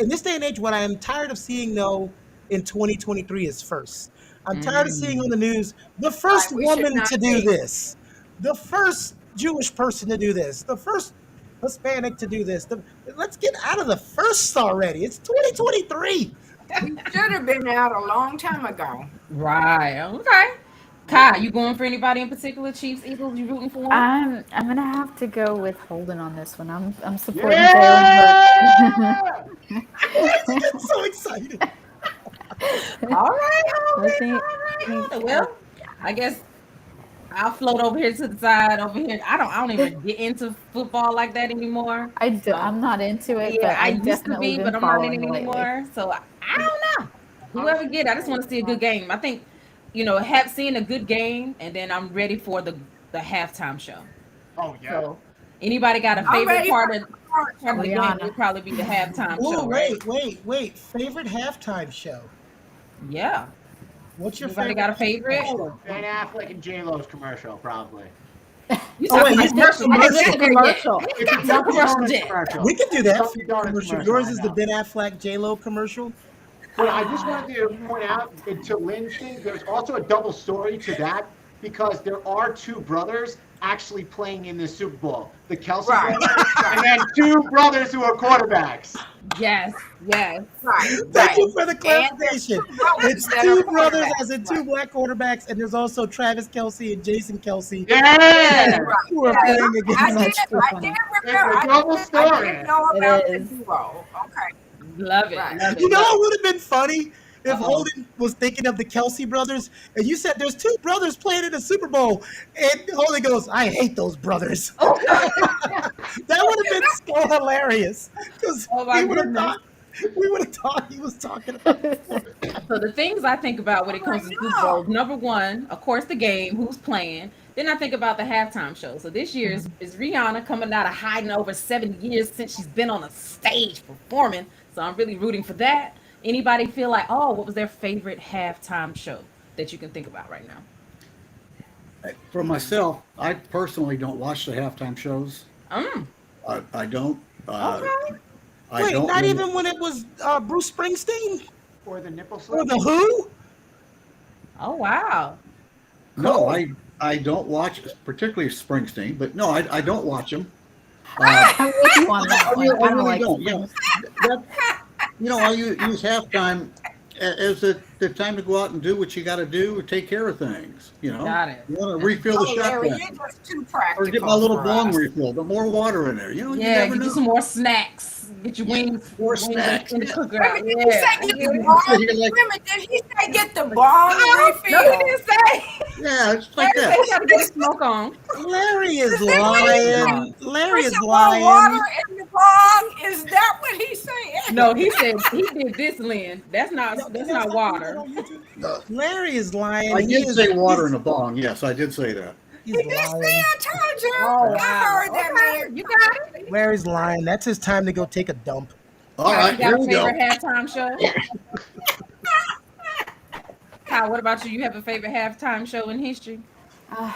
In this day and age, what I am tired of seeing, though, in 2023 is first. I'm tired of seeing on the news the first we should woman not to do be. this, the first Jewish person to do this, the first Hispanic to do this. Let's get out of the first already. It's 2023. Should have been out a long time ago. Right. Okay. Kai, you going for anybody in particular? Chiefs, Eagles, you rooting for? I'm gonna have to go with Holden on this one. I'm supporting Yeah! Why does he get so excited? All right, I Holden. think, All right. Well, I guess I'll float over here to the side over here. I don't even get into football like that anymore. I'm not into it, Yeah, but I I've used to definitely be, but been I'm not in following it lately. anymore. So I don't know. Whoever get it, I just want to see a good game. I think, have seen a good game, and then I'm ready for the halftime show. Oh yeah. So anybody got a I'm favorite ready part for of the game? Rihanna. It'd probably be the halftime Oh, show, right? wait. Favorite halftime show? Yeah. What's your Anybody favorite? got a favorite? halftime show? Ben Affleck and J Lo's commercial, probably. You Oh, wait, talking he's about not commercial? I didn't get to there yet. commercial. It's a Got some Dunkin' commercial Donuts jet. commercial. We can do that. Dunkin' Donuts Commercial. commercial, Yours I is the know. Ben Affleck J-Lo commercial. But I just wanted to point out to Lynn's thing, there's also a double story to that because there are two brothers actually playing in the Super Bowl. The Kelsey Right. brothers and then two brothers who are quarterbacks. Yes. Right. Thank you for the And there's clarification. two brothers It's that two are brothers, quarterbacks. as in two black quarterbacks, and there's also Travis Kelsey and Jason Kelsey Yeah! who are Yeah. playing against. I That's did too funny. remember. It's a double I story. didn't know It about the is. duo. Okay. Love it. Right. Love it. You know, love it would have been funny if Uh-oh. Holden was thinking of the Kelsey brothers, and you said there's two brothers playing in the Super Bowl, and Holden goes, "I hate those brothers." That would have been so hilarious because Oh my we would have goodness. thought he was talking about. So the things I think about when it comes to Super Bowl, number one, of course, the game, who's playing. Then I think about the halftime show. So this year is Rihanna coming out of hiding over 7 years since she's been on a stage performing. So I'm really rooting for that. Anybody feel like, oh, what was their favorite halftime show that you can think about right now? For myself, I personally don't watch the halftime shows. I don't. Okay. I Wait, don't not really- even when it was Bruce Springsteen Or the nipple or slip. the Who? Oh wow. No, I don't watch, particularly Springsteen, but no, I don't watch them. I'm with you on that I one. really, I don't like don't. I use halftime as the time to go out and do what you got to do, take care of things. Got it. You want to refill the Oh, shot Larry, glass, you're just too or practical. get my little for bong us. refilled. The more water in there, you Yeah, never get you know. some more snacks. Get your wings. More wings snacks. in the cooker. Wait a minute, did he Yeah. say get the Yeah. bong? Yeah, like- Wait a minute, did he say get the bong No, he refill? didn't say. Yeah, it's like He that. got to get his smoke on. Larry is Is that what he said? lying. Larry Put is some more water lying. in the bong? Is that what he's saying? No, he said he did this, Lynn. That's not water. Larry is lying. I He did is- say water in a bong. Yes, I did say that. He's He did say, lying. I told you. Oh, I heard that Okay, man. you got it. Larry's lying. That's his time to go take a dump. All Kyle, right, you got here a we go. favorite halftime show? Kyle, what about you? You have a favorite halftime show in history? I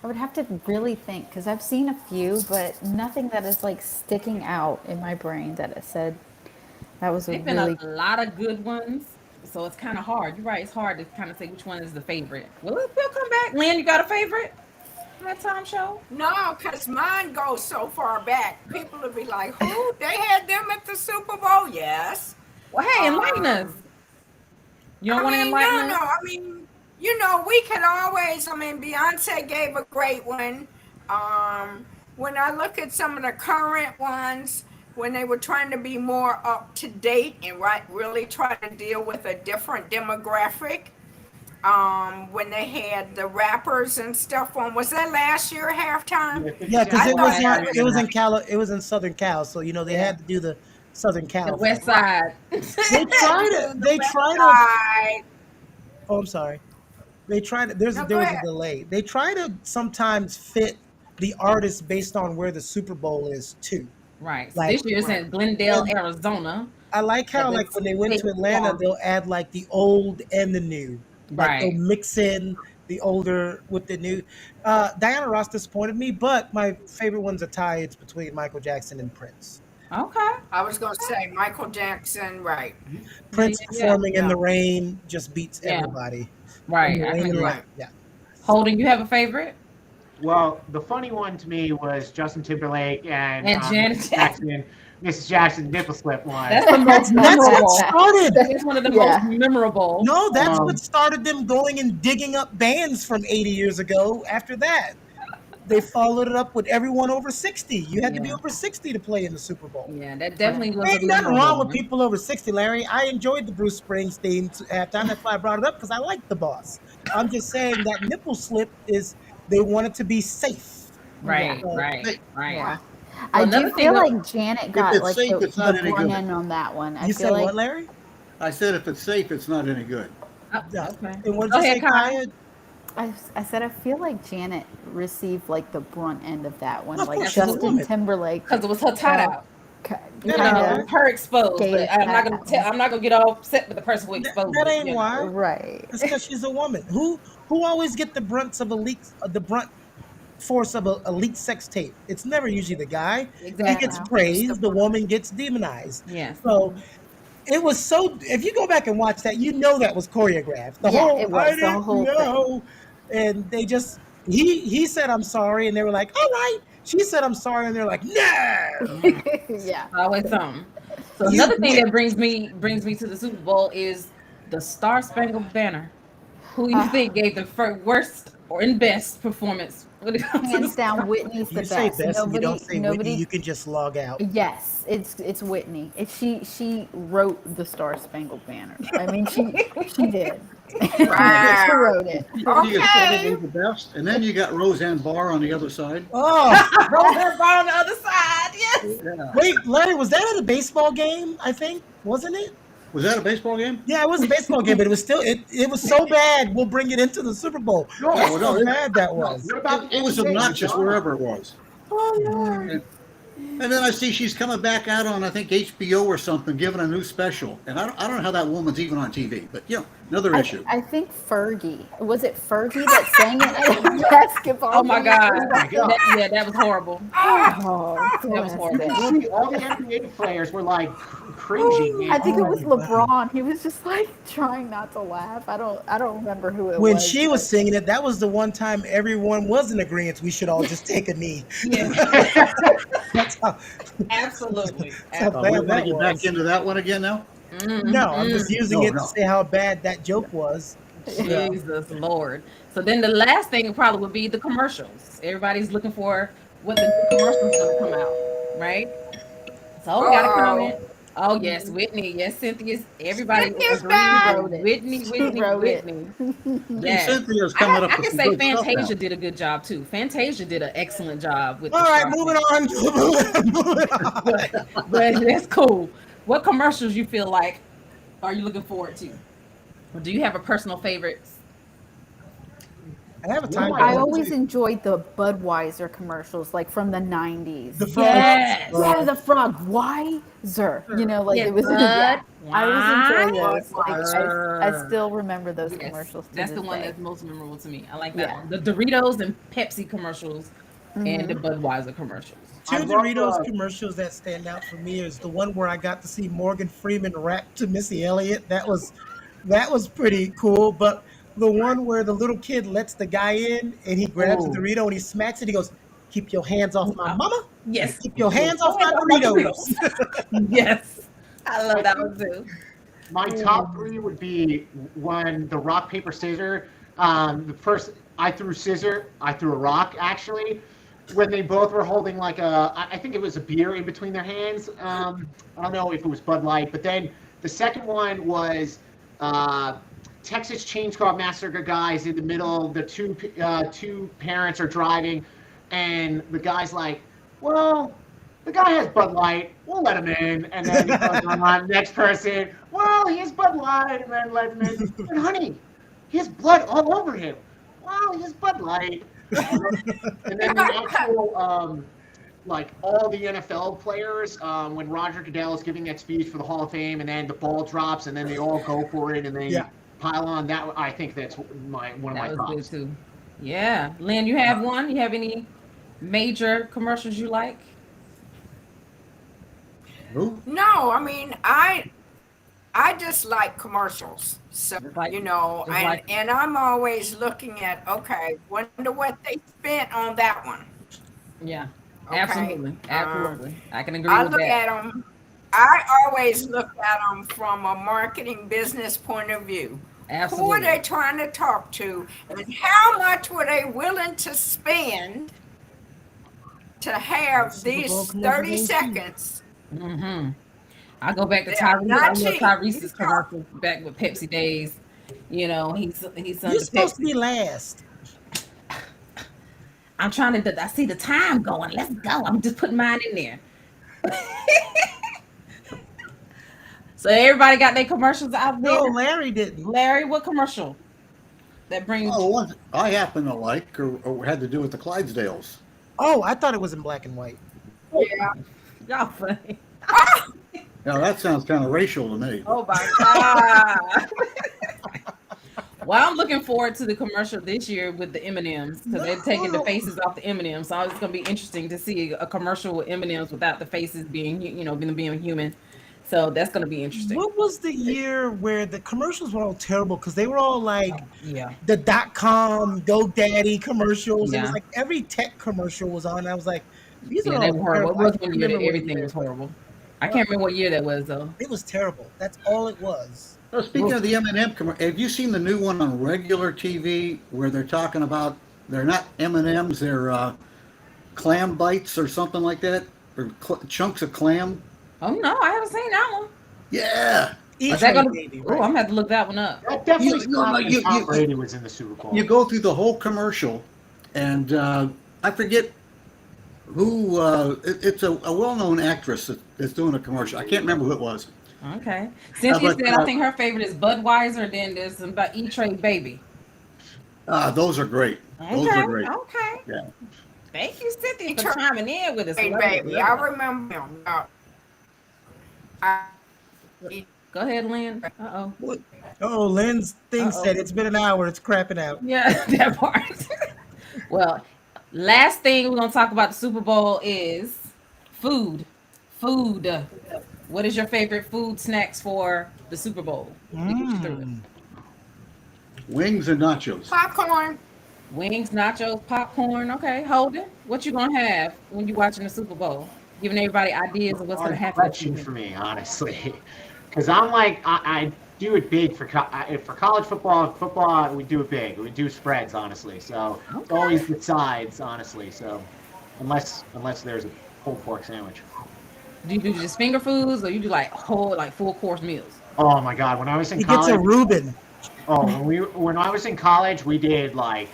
would have to really think because I've seen a few, but nothing that is like sticking out in my brain that I said that was a There's been really. a lot of good ones, so it's kind of hard. You're right. It's hard to kind of say which one is the favorite. Well, we'll come back. Lynn, you got a favorite halftime show? No, because mine goes so far back. People will be like, who? They had them at the Super Bowl? Yes. Well, hey, enlighten us. You don't want to enlighten us? No. I mean, we can always. I mean, Beyonce gave a great one. When I look at some of the current ones, when they were trying to be more up to date and really try to deal with a different demographic. When they had the rappers and stuff on, was that last year halftime? Yeah, because I it was thought not, it was in Cal. It was in Southern Cal, so they had to do the Southern Cal. The West Side. They tried it. They tried to. Right. Oh, I'm sorry. They tried. There was No, a go ahead. delay. They try to sometimes fit the artist based on where the Super Bowl is too. Right. So Like- this year's in Glendale, Arizona. I like how Yeah, like when they went to they- Atlanta, they'll add like the old and the new. Like Right. they'll mix in the older with the new. Diana Ross disappointed me, but my favorite one's a tie. It's between Michael Jackson and Prince. Okay. I was going to say Michael Jackson, right. Prince Yeah, performing in yeah. the rain just beats Yeah. everybody. Right. In the I rain can and agree. light. Yeah. Holden, you have a favorite? Well, the funny one to me was Justin Timberlake and And Janet Jackson Mrs. Jackson's nipple slip line. That's the most That's what memorable. started. That's one of the Yeah. most memorable. No, that's Um, what started them going and digging up bands from 80 years ago. After that, they followed it up with everyone over 60. You had to be Yeah. over 60 to play in the Super Bowl. Yeah, that definitely was Ain't a nothing memorable wrong with one. people over 60, Larry. I enjoyed the Bruce Springsteen halftime. That's why I brought it up, because I like the boss. I'm just saying that nipple slip is they want it to be safe. Right, Yeah. right, right. Yeah. Well, I another do thing feel that- like Janet got it's like safe, the it's not any brunt good. end on that one. I You feel said like what, Larry? I said if it's safe, it's not any good. Oh, Yeah. okay. And what Go did you ahead, say, Kai. Kaya? I said I feel like Janet received like the brunt end of that one. Of Like course, she's a Justin woman. Timberlake Because it was her tie out. kind Yeah. of It was her exposed. gave But I'm not gonna that tell. I'm not gonna get all upset with the person who exposed That it, ain't you know. why. right. It's because she's a woman. Who always get the brunts of a leak, the brunt force of a leaked sex tape? It's never usually the guy. He Exactly. gets praised, the woman gets demonized. Yes. So it was so. If you go back and watch that, you know that was choreographed. The Yeah, whole it was, I the didn't whole thing. know, and they just he said I'm sorry, and they were like, all right. She said I'm sorry, and they're like, no. Yeah. Always something. So You another thing bitch. that brings me to the Super Bowl is the Star Spangled Banner. Who you think gave the worst or in best performance when it comes to the Hands down, Whitney's the You say best. best, and you don't Nobody, say Whitney. nobody. You can just log out. Yes, it's Whitney. She wrote the Star Spangled Banner. I mean, she did. Wow. She wrote it. She is probably Okay. the best. And then you got Roseanne Barr on the other side. Oh, Roseanne Barr on the other side. Yes. Yeah. wait, Larry, was that at a baseball game? I think, wasn't it? Was that a baseball game? Yeah, it was a baseball game, but it was still it was so bad. We'll bring it into the Super Bowl. No, That's no, how it- bad that was. What about It was NBA? obnoxious Madonna? wherever it was. Oh Lord. And then I see she's coming back out on, I think, HBO or something, giving a new special. And I don't know how that woman's even on TV. But, another issue. I think Fergie. Was it Fergie that sang it at a basketball? Oh my game? God. God. That was horrible. Oh, That was bless horrible. him. All the NBA players were like cringing. I think it was Oh my LeBron. He was just like trying not to laugh. I don't remember who it When was. she was singing it, that was the one time everyone was in agreement. We should all just take a knee. Yeah. That's how, Absolutely. that's how We bad want to that get back was. into that one again now? No, I'm just using No, it to no. say how bad that joke was. Jesus Lord. So then the last thing probably would be the commercials. Everybody's looking for what the new commercials gonna come out, right? So we got a comment. Oh yes, Whitney. Yes, Cynthia. Everybody Cynthia's agreed. back. Wrote it. Whitney, Whitney, wrote it. Whitney. Hey, Yes. Cynthia's coming up I with can some say good stuff now. Fantasia did a good job too. Fantasia did an excellent job with. All the right, Star moving Trek. on. Moving on. But that's cool. What commercials you feel like are you looking forward to? Or do you have a personal favorite? I have a time. I always enjoyed the Budweiser commercials, like from the 90s. The frog. Yes. Yeah, the frog Wiser. Like Yeah, it was. Bud Yeah, I always enjoyed those. Like, Wiser. I still remember those Yes, commercials. To that's the this one day. that's most memorable to me. I like that Yeah. one. The Doritos and Pepsi commercials and the Budweiser commercials. Two I love, Doritos commercials that stand out for me is the one where I got to see Morgan Freeman rap to Missy Elliott. That was pretty cool. But the one where the little kid lets the guy in and he grabs the Dorito and he smacks it, he goes, "Keep your hands off my mama. Yes. Keep your hands off my Doritos." Yes. I love that one too. My top three would be when the rock, paper, scissors. The first, I threw a rock actually. When they both were holding like I think it was a beer in between their hands. I don't know if it was Bud Light, but then the second one was Texas Chainsaw Massacre guys in the middle. The two parents are driving, and the guy's like, "Well, the guy has Bud Light. We'll let him in." And then he goes on, next person, "Well, he has Bud Light," and then let him in. And honey, he has blood all over him. Well, he has Bud Light. And then the actual, like all the NFL players, when Roger Goodell is giving that speech for the Hall of Fame, and then the ball drops, and then they all go for it, and they pile on. That I think that's one of my That was props. good too. Yeah. Lynn, you have one? You have any major commercials you like? Who? No, I mean I just like commercials. So Like- and like- and I'm always looking at, okay, wonder what they spent on that one. Yeah. Okay? Absolutely. Absolutely. I can agree I with look that. at them. I always look at them from a marketing business point of view. Who are they Absolutely. trying to talk to, and how much were they willing to spend to Those have Super Bowl these commercials 30 ain't cheap. seconds? Mm-hmm. I go back to They are Tyrese. I not love cheap. Tyrese's These car- commercials back with Pepsi days. You know, he's You're under supposed to Pepsi. be last. I'm trying to. I see the time going. Let's go. I'm just putting mine in there. So everybody got their commercials out there. No, Larry didn't. Larry, what commercial that brings? Oh, the ones I happen to like or had to do with the Clydesdales. Oh, I thought it was in black and white. yeah. Y'all funny. Now that sounds kind of racial to me. Oh my god. Well, I'm looking forward to the commercial this year with the M&Ms because they're taking the faces off the M&Ms. So it's going to be interesting to see a commercial with M&Ms without the faces being, being human. So that's going to be interesting. What was the year where the commercials were all terrible because they were all like Yeah. the .com GoDaddy commercials? It was Yeah. like every tech commercial was on. I was like, these Yeah, are they all were horrible. It terrible. I was can't one year that remember what everything year, was but horrible. I can't remember what year that was though. it was terrible. That's all it was. Well, speaking of the M&M commercial, have you seen the new one on regular TV where they're talking about they're not M&Ms, they're clam bites or something like that, or chunks of clam? Oh no, I haven't seen that one. Yeah. Is that gonna? Baby, Oh, I'm right? gonna have to look that one up. That definitely You- no, stopped no, when you- Tom you- Brady was in the Super Bowl. You go through the whole commercial, and I forget who. It's a well-known actress that's doing a commercial. I can't remember who it was. Okay. Cynthia but, said I think her favorite is Budweiser. Then there's some about E-Trade Baby. Those are great. Those Okay. are great. Okay. Yeah. Thank you, Cynthia, for E-Trade chiming in with us. Hey, Love it, baby, love I it. remember him. I, Go ahead, Lynn. Oh, Lynn's thing Uh-oh. said it's been an hour. It's crapping out. Yeah, that part. Well, last thing we're gonna talk about the Super Bowl is food. Food. What is your favorite food snacks for the Super Bowl? We get you through it. Wings and nachos. popcorn. Wings, nachos, popcorn. Okay, hold it. What you gonna have when you watching the Super Bowl? Giving everybody ideas of what's gonna Hard happen. question for me, honestly, because I'm like I do it big for college football. Football, we do it big. We do spreads, honestly. So it's always the sides, honestly. So unless there's a pulled pork sandwich. Do you do just finger foods or you do like whole like full course meals? Oh my God, when I was in He gets a college, Reuben. when I was in college, we did like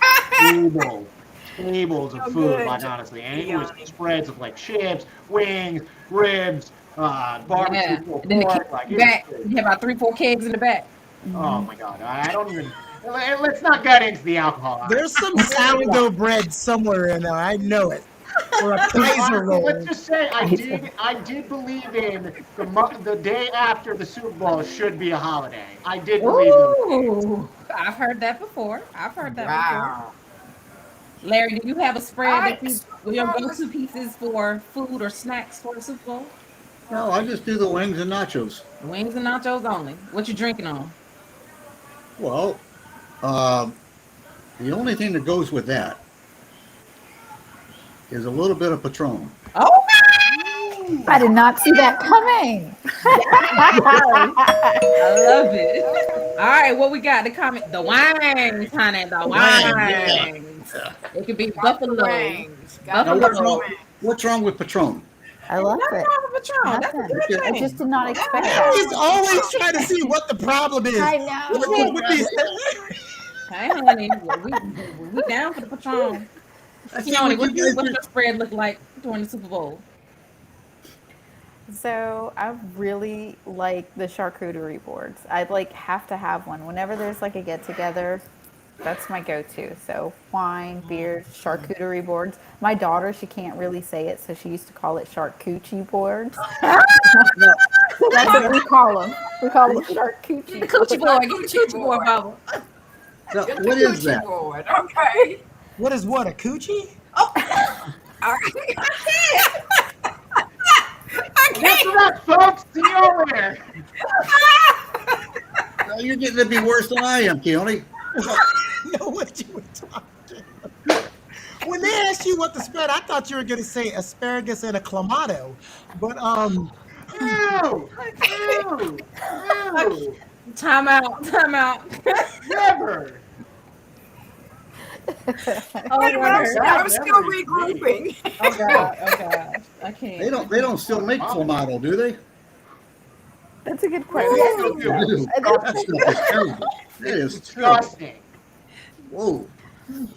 tables of So food, good. like honestly, and it was Yummy. spreads of like chips, wings, ribs, barbecue, Yeah. pulled And then the pork, like it was back, good. you have about 3-4 kegs in the back. Oh my God, I don't even. Let's not get into the alcohol. There's some sourdough bread somewhere in there. I know it. Or a Kaiser Honestly, roll. let's just say I did believe in the day after the Super Bowl should be a holiday. I did believe in. Ooh, I've heard that before. Wow. Larry, do you have a spread that I- your go-to pieces for food or snacks for the Super Bowl? No, I just do the wings and nachos. Wings and nachos only. What you drinking on? Well, the only thing that goes with that is a little bit of Patron. Oh, I did not see that coming. I love it. All right, what we got? The comment, the wines, honey, the wines. It could be buffalo. Wings. Now, Got what's the wrong, wings. what's wrong with Patron? I love Nothing it. wrong with Patron. That's a Nothing. good I thing. just did not expect that. He's always trying to see what the problem is. I know. With these- Hey, honey, we down for the Patron. Keone, what's your spread look like during the Super Bowl? So I really like the charcuterie boards. I have to have one whenever there's like a get together. That's my go-to. So wine, beer, charcuterie boards. My daughter, she can't really say it, so she used to call it charcuterie boards. That's what we call them. We call them charcuterie. The coochie boy, get the coochie boy, Bubba. Now, Get the what is coochie that? board. Okay. What is what, a coochie? All right. That's that, folks. See you later. Now, you're getting to be worse than I am, Keone. know what you were talking about. When they asked you what the spread, I thought you were going to say asparagus and a clamato, but No, no, no, Time out. Time out. never. Oh, Wait a minute, Lord. I'm still Never is me. regrouping. Oh, God. Oh, God. I can't. They don't still make clamato, do they? That's a good What question. do you They do? do. That stuff is terrible. It is terrible. Disgusting. Whoa.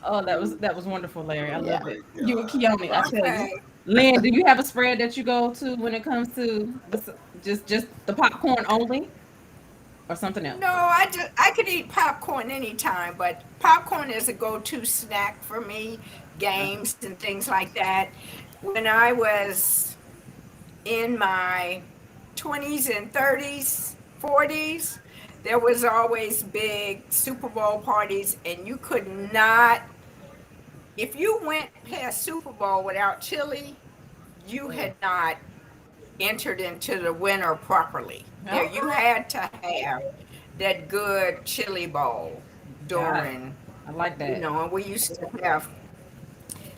Oh, that was wonderful, Larry. I love it. God. You and Keone, I tell you. Okay. Lynn, do you have a spread that you go to when it comes to just the popcorn only, or something else? No, I could eat popcorn anytime, but popcorn is a go-to snack for me, games and things like that. When I was in my 20s and 30s, 40s, there was always big Super Bowl parties, and you could not, if you went past Super Bowl without chili, you had not entered into the winter properly. There, you had to have that good chili bowl during, I like that. and we used to have,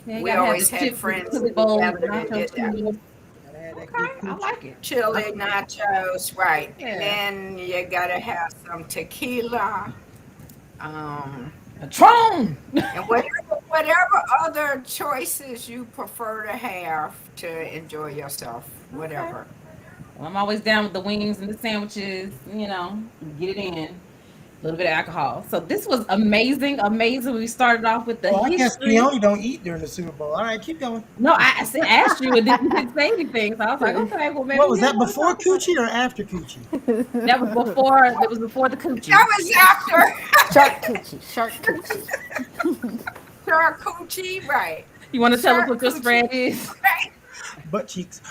Yeah, you we gotta have always the had chip, friends chili that bowl, gathered and nacho did that. cheese. Gotta have that Okay, good I coochie. like it. Chili, nachos, right. Yeah. And then you gotta have some tequila. Patron. And whatever other choices you prefer to have to enjoy yourself, whatever. Well, I'm always down with the wings and the sandwiches. Get it in. A little bit of alcohol. So this was amazing, amazing. We started off with the Well, I guess history. Keone don't eat during the Super Bowl. All right, keep going. No, asked you and didn't say anything. So I was like, okay, well maybe What was we that, have before one. coochie or after coochie? That was before. That was before the coochie. That was after Shark coochie. Shark coochie. charcuterie, right? You want to tell us what your Charcuterie. spread is? Right. Butt cheeks.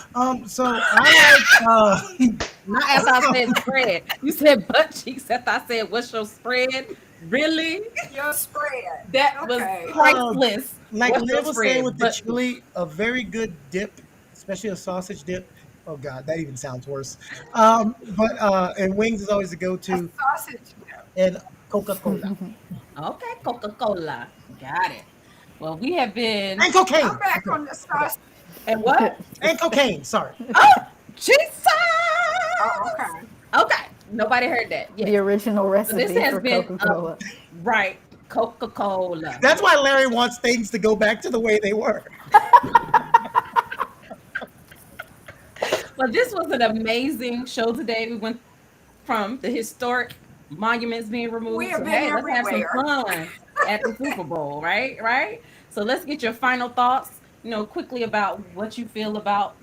So I Not after I said spread. You said butt cheeks after I said what's your spread? Really? Your spread. That was Okay. priceless. like What's your Liv was saying spread? with the Butt- chili, a very good dip, especially a sausage dip. Oh God, that even sounds worse. And wings is always a go-to, Sausage. and Coca-Cola Okay, Coca-Cola. Got it. Well, we have been and cocaine I'm back on the sausage. and what? and cocaine. Sorry. Oh, Jesus! Oh, okay. Okay, nobody heard that. The Yeah, original recipe this has for been Coca-Cola. right. Coca-Cola. That's why Larry wants things to go back to the way they were. Well, this was an amazing show today. We went from the historic monuments being removed We have to been hey, let's have some everywhere. fun at the Super Bowl, right? Right. So let's get your final thoughts, quickly about what you feel about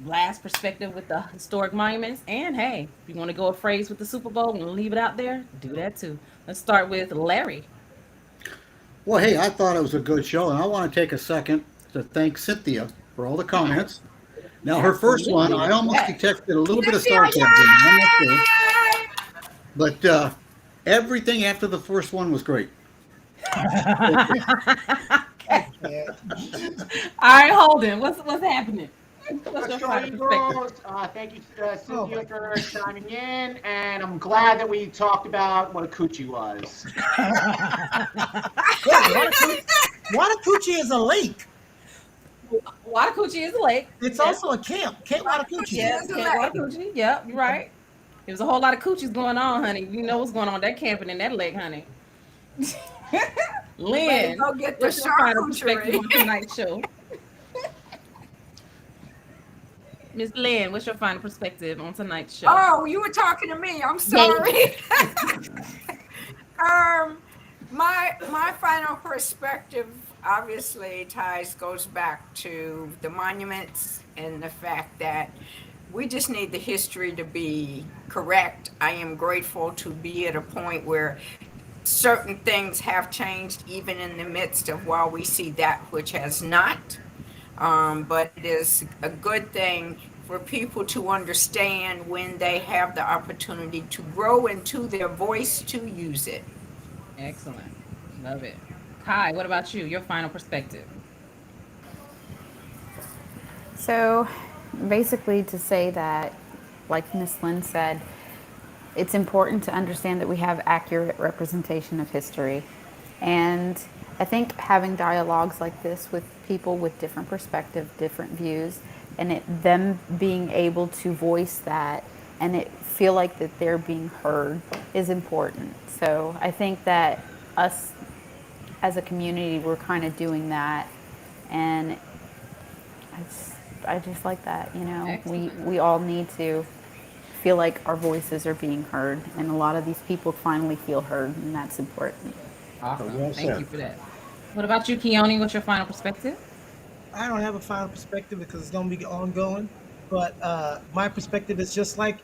last perspective with the historic monuments. And hey, if you want to go a phrase with the Super Bowl and leave it out there, do that too. Let's start with Larry. Well, hey, I thought it was a good show, and I want to take a second to thank Cynthia for all the comments. Now, her first one, I almost detected a little bit of sarcasm. I'm not sure. But everything after the first one was great. Yeah. All right, Holden, what's happening? What's your So, final perspective? Eagles, thank you, Cynthia, for chiming in, and I'm glad that we talked about what a coochie was. Watakuchi is a lake. Watakuchi is a lake. It's Yeah. also a camp. Camp Watakuchi. Yeah, is a Camp lake. Watakuchi. Yep, you're right. There was a whole lot of coochies going on, honey. You know what's going on. That camping in that lake, honey. Lynn, Go get the what's your final perspective charcuterie. on tonight's show? Miss Lynn, what's your final perspective on tonight's show? Oh, you were talking to me. I'm sorry. My final perspective obviously goes back to the monuments and the fact that we just need the history to be correct. I am grateful to be at a point where certain things have changed, even in the midst of while we see that which has not. But it is a good thing for people to understand when they have the opportunity to grow into their voice to use it. Excellent. Love it. Kai, what about you? Your final perspective. So basically to say that, like Miss Lynn said, it's important to understand that we have accurate representation of history. And I think having dialogues like this with people with different perspective, different views, and them being able to voice that and it feel like that they're being heard is important. So I think that us as a community, we're kind of doing that, and I just like that. You know, Excellent. we all need to feel like our voices are being heard, and a lot of these people finally feel heard, and that's important. Awesome. Well Thank said. you for that. What about you, Keone? What's your final perspective? I don't have a final perspective because it's going to be ongoing. But my perspective is just like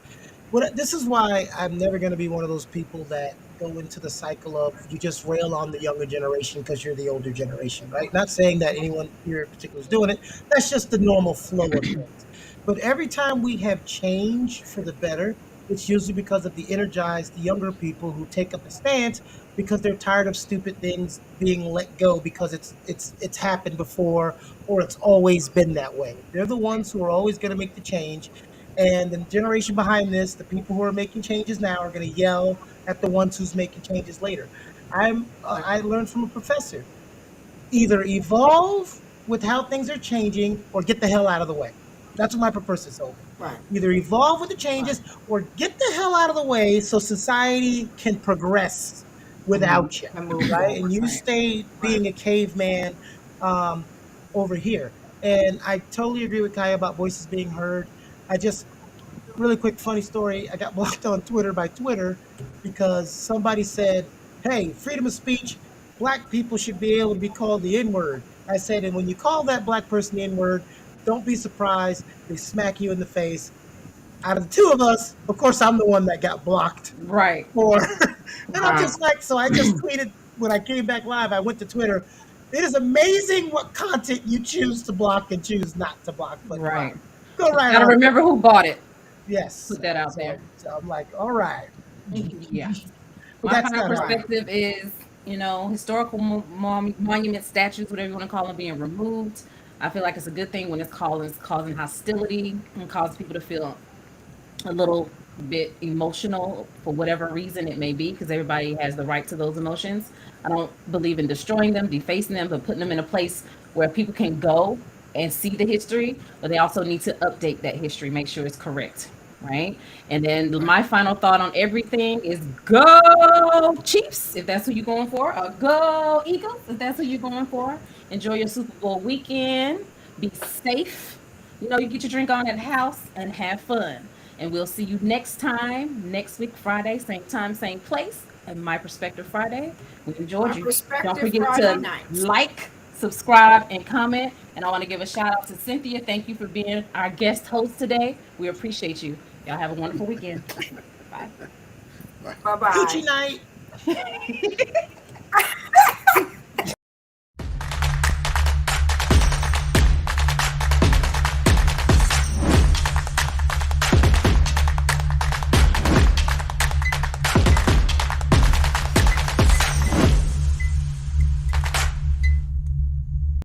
what. This is why I'm never going to be one of those people that go into the cycle of you just rail on the younger generation because you're the older generation, right? Not saying that anyone here in particular is doing it. That's just the normal flow of things. But every time we have change for the better, it's usually because of the energized, the younger people who take up a stance because they're tired of stupid things being let go because it's happened before or it's always been that way. They're the ones who are always going to make the change. And the generation behind this, the people who are making changes now, are going to yell at the ones who's making changes later. I learned from a professor: either evolve with how things are changing, or get the hell out of the way. That's what my professor told me. Right. Either evolve with the changes, Right. or get the hell out of the way so society can progress without you, And move right? And forward. you Right. stay Right. being a caveman um, over here. And I totally agree with Kaya about voices being heard. I just really quick funny story. I got blocked on Twitter by Twitter because somebody said, "Hey, freedom of speech. Black people should be able to be called the N word." I said, and when you call that black person the N word, don't be surprised they smack you in the face. Out of the two of us, of course, I'm the one that got blocked Right. for. And I'm Wow. just like, so I just tweeted when I came back live. I went to Twitter. It is amazing what content you choose to block and choose not to block, but Right. fine. Go right Gotta on. remember who bought it. Yes. Put that out So, there. so I'm like, all right. Yeah. But My that's final not how. Right. perspective is, historical monuments, statues, whatever you want to call them, being removed. I feel like it's a good thing when it's causing hostility and causes people to feel a little bit emotional for whatever reason it may be, because everybody has the right to those emotions. I don't believe in destroying them, defacing them, but putting them in a place where people can go and see the history, but they also need to update that history, make sure it's correct, right? And then Right. my final thought on everything is go Chiefs if that's who you're going for, or go Eagles if that's who you're going for. Enjoy your Super Bowl weekend. Be safe. You get your drink on at the house and have fun. And we'll see you next time, next week, Friday, same time, same place. And My Perspective Friday. We enjoyed My you. Don't perspective forget Friday to nights. like, subscribe, and comment. And I want to give a shout out to Cynthia. Thank you for being our guest host today. We appreciate you. Y'all have a wonderful weekend. Bye. Bye Coochie bye. night.